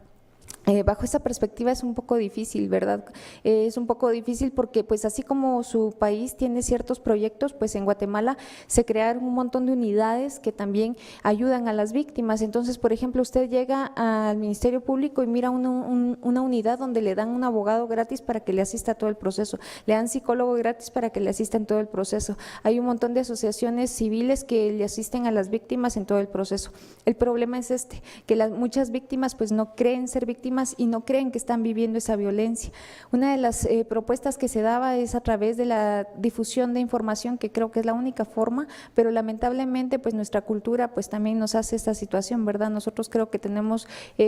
Bajo esa perspectiva es un poco difícil, ¿verdad? Es un poco difícil porque pues así como su país tiene ciertos proyectos, pues en Guatemala se crearon un montón de unidades que también ayudan a las víctimas. Entonces, por ejemplo, usted llega al Ministerio Público y mira una unidad donde le dan un abogado gratis para que le asista a todo el proceso, le dan psicólogo gratis para que le asista en todo el proceso. Hay un montón de asociaciones civiles que le asisten a las víctimas en todo el proceso. El problema es que muchas víctimas pues no creen ser víctimas víctimas y no creen que están viviendo esa violencia. Una de las propuestas que se daba es a través de la difusión de información, que creo que es la única forma, pero lamentablemente pues nuestra cultura pues también nos hace esta situación, ¿verdad? Nosotros creo que tenemos,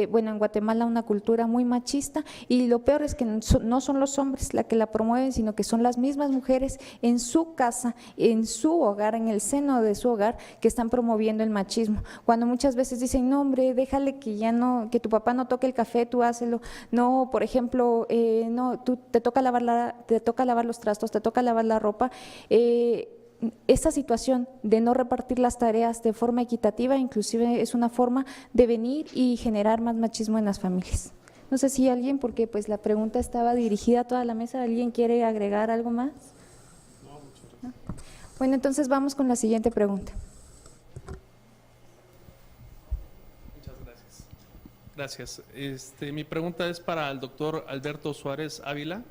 bueno, en Guatemala una cultura muy machista, y lo peor es que no son los hombres la que la promueven, sino que son las mismas mujeres en su casa, en su hogar, en el seno de su hogar, que están promoviendo el machismo. Cuando muchas veces dicen, no hombre, déjale que ya no, que tu papá no toque el café, tú hácelo. No, por ejemplo, no, tú te toca lavar los trastos, te toca lavar la ropa. Esta situación de no repartir las tareas de forma equitativa, inclusive es una forma de venir y generar más machismo en las familias. No sé si alguien, porque pues la pregunta estaba dirigida a toda la mesa, ¿alguien quiere agregar algo más? ¿No? Bueno, entonces vamos con la siguiente pregunta. Muchas gracias. Gracias. Mi pregunta es para el doctor Alberto Suárez Ávila.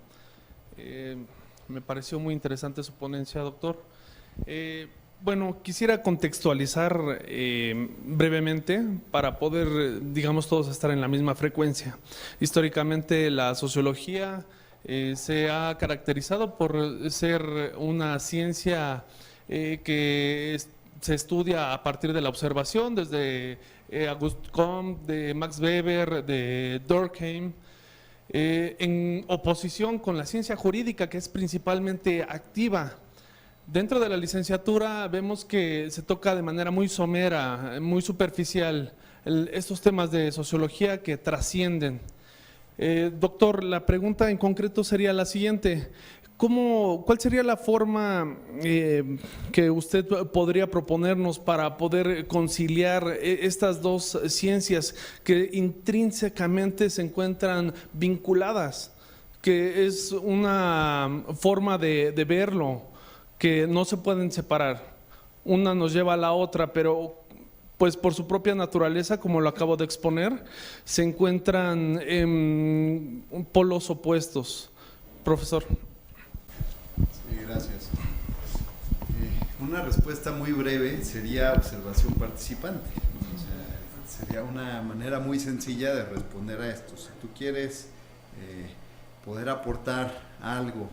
Me pareció muy interesante su ponencia, doctor. Bueno, quisiera contextualizar brevemente para poder, digamos, todos estar en la misma frecuencia. Históricamente la sociología se ha caracterizado por ser una ciencia que se estudia a partir de la observación, desde Auguste Comte, de Max Weber, de Durkheim, en oposición con la ciencia jurídica, que es principalmente activa. Dentro de la licenciatura vemos que se toca de manera muy somera, muy superficial, estos temas de sociología que trascienden. Doctor, la pregunta en concreto sería la siguiente: ¿cuál sería la forma que usted podría proponernos para poder conciliar estas dos ciencias que intrínsecamente se encuentran vinculadas? Que es una forma de verlo, que no se pueden separar, una nos lleva a la otra, pero pues por su propia naturaleza, como lo acabo de exponer, se encuentran en polos opuestos. Profesor. Sí, gracias. Una respuesta muy breve sería observación participante. O sea, sería una manera muy sencilla de responder a esto. Si tú quieres poder aportar algo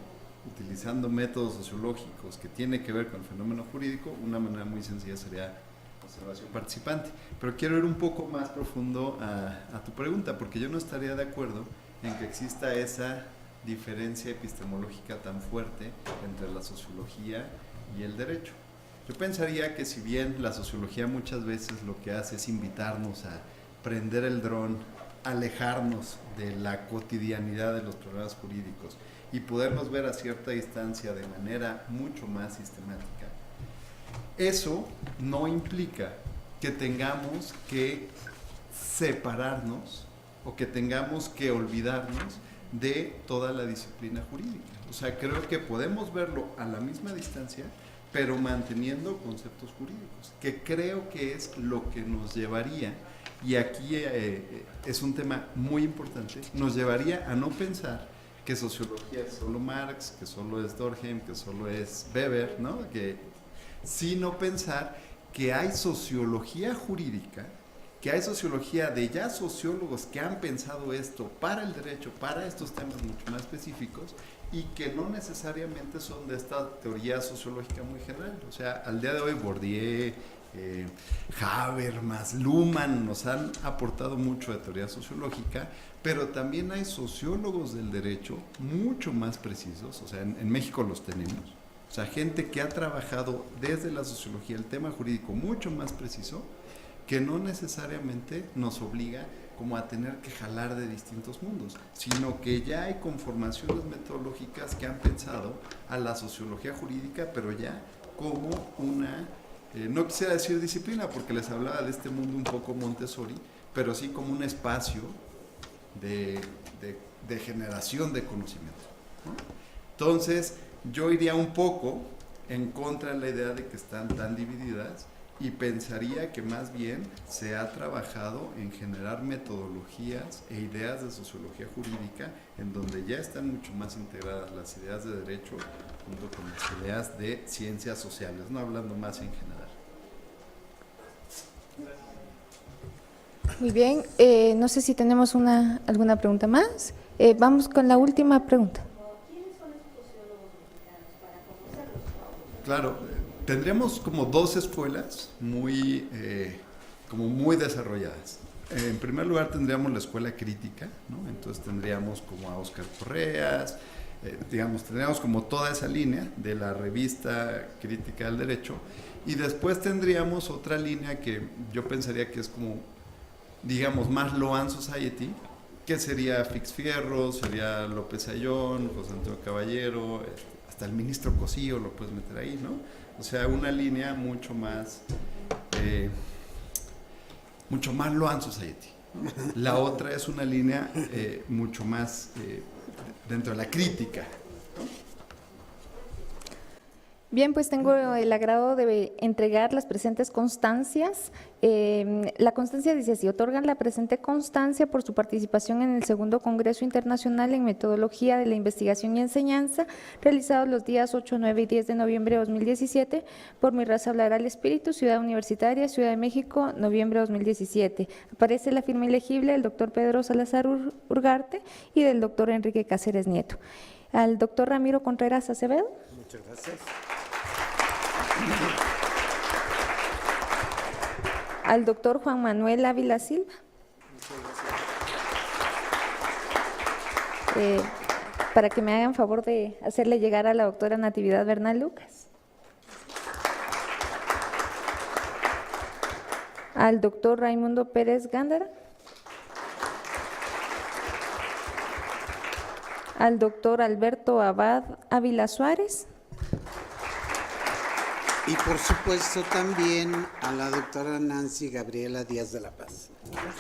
utilizando métodos sociológicos que tiene que ver con el fenómeno jurídico, una manera muy sencilla sería observación participante. Pero quiero ir un poco más profundo a tu pregunta, porque yo no estaría de acuerdo en que exista esa diferencia epistemológica tan fuerte entre la sociología y el derecho. Yo pensaría que si bien la sociología muchas veces lo que hace es invitarnos a prender el dron, alejarnos de la cotidianidad de los problemas jurídicos y podernos ver a cierta distancia de manera mucho más sistemática, eso no implica que tengamos que separarnos o que tengamos que olvidarnos de toda la disciplina jurídica. O sea, creo que podemos verlo a la misma distancia, pero manteniendo conceptos jurídicos, que creo que es lo que nos llevaría, y aquí es un tema muy importante, nos llevaría a no pensar que sociología es solo Marx, que solo es Durkheim, que solo es Weber, ¿no? Sino pensar que hay sociología jurídica, que hay sociología de ya sociólogos que han pensado esto para el derecho, para estos temas mucho más específicos, y que no necesariamente son de esta teoría sociológica muy general. O sea, al día de hoy Bourdieu, Habermas, Luhmann nos han aportado mucho de teoría sociológica, pero también hay sociólogos del derecho mucho más precisos, o sea, en México los tenemos, o sea, gente que ha trabajado desde la sociología el tema jurídico mucho más preciso, que no necesariamente nos obliga como a tener que jalar de distintos mundos, sino que ya hay conformaciones metodológicas que han pensado a la sociología jurídica, pero ya como una, no quisiera decir disciplina, porque les hablaba de este mundo un poco Montessori, pero sí como un espacio de generación de conocimiento, ¿no? Entonces, yo iría un poco en contra de la idea de que están tan divididas y pensaría que más bien se ha trabajado en generar metodologías e ideas de sociología jurídica en donde ya están mucho más integradas las ideas de derecho junto con las ideas de ciencias sociales, no hablando más en general. Muy bien, no sé si tenemos alguna pregunta más. Vamos con la última pregunta. Claro, tendríamos como 2 escuelas como muy desarrolladas. En primer lugar tendríamos la escuela crítica, ¿no? Entonces tendríamos como a Óscar Correas, tendríamos como toda esa línea de la revista Crítica del Derecho, y después tendríamos otra línea que yo pensaría que es como, digamos, más Loan Society, que sería Fix Fierro, sería López Ayllón, José Antonio Caballero, hasta el ministro Cosío lo puedes meter ahí, ¿no? O sea, una línea mucho más Loan Society. La otra es una línea mucho más dentro de la crítica. Bien, pues tengo el agrado de entregar las presentes constancias. La constancia dice así: otorgan la presente constancia por su participación en el segundo Congreso Internacional en Metodología de la Investigación y Enseñanza, realizado los días 8, 9 y 10 de noviembre de 2017, por Mi Raza Hablará al Espíritu, Ciudad Universitaria, Ciudad de México, noviembre de 2017. Aparece la firma ilegible del doctor Pedro Salazar Urgarte y del doctor Enrique Cáceres Nieto. Al doctor Ramiro Contreras Acevedo. Muchas gracias. Al doctor Juan Manuel Ávila Silva. Para que me hagan favor de hacerle llegar a la doctora Natividad Bernal Lucas. Al doctor Raimundo Pérez Gándara. Al doctor Alberto Abad Ávila Suárez. Y por supuesto también a la doctora Nancy Gabriela Díaz de la Paz. Gracias.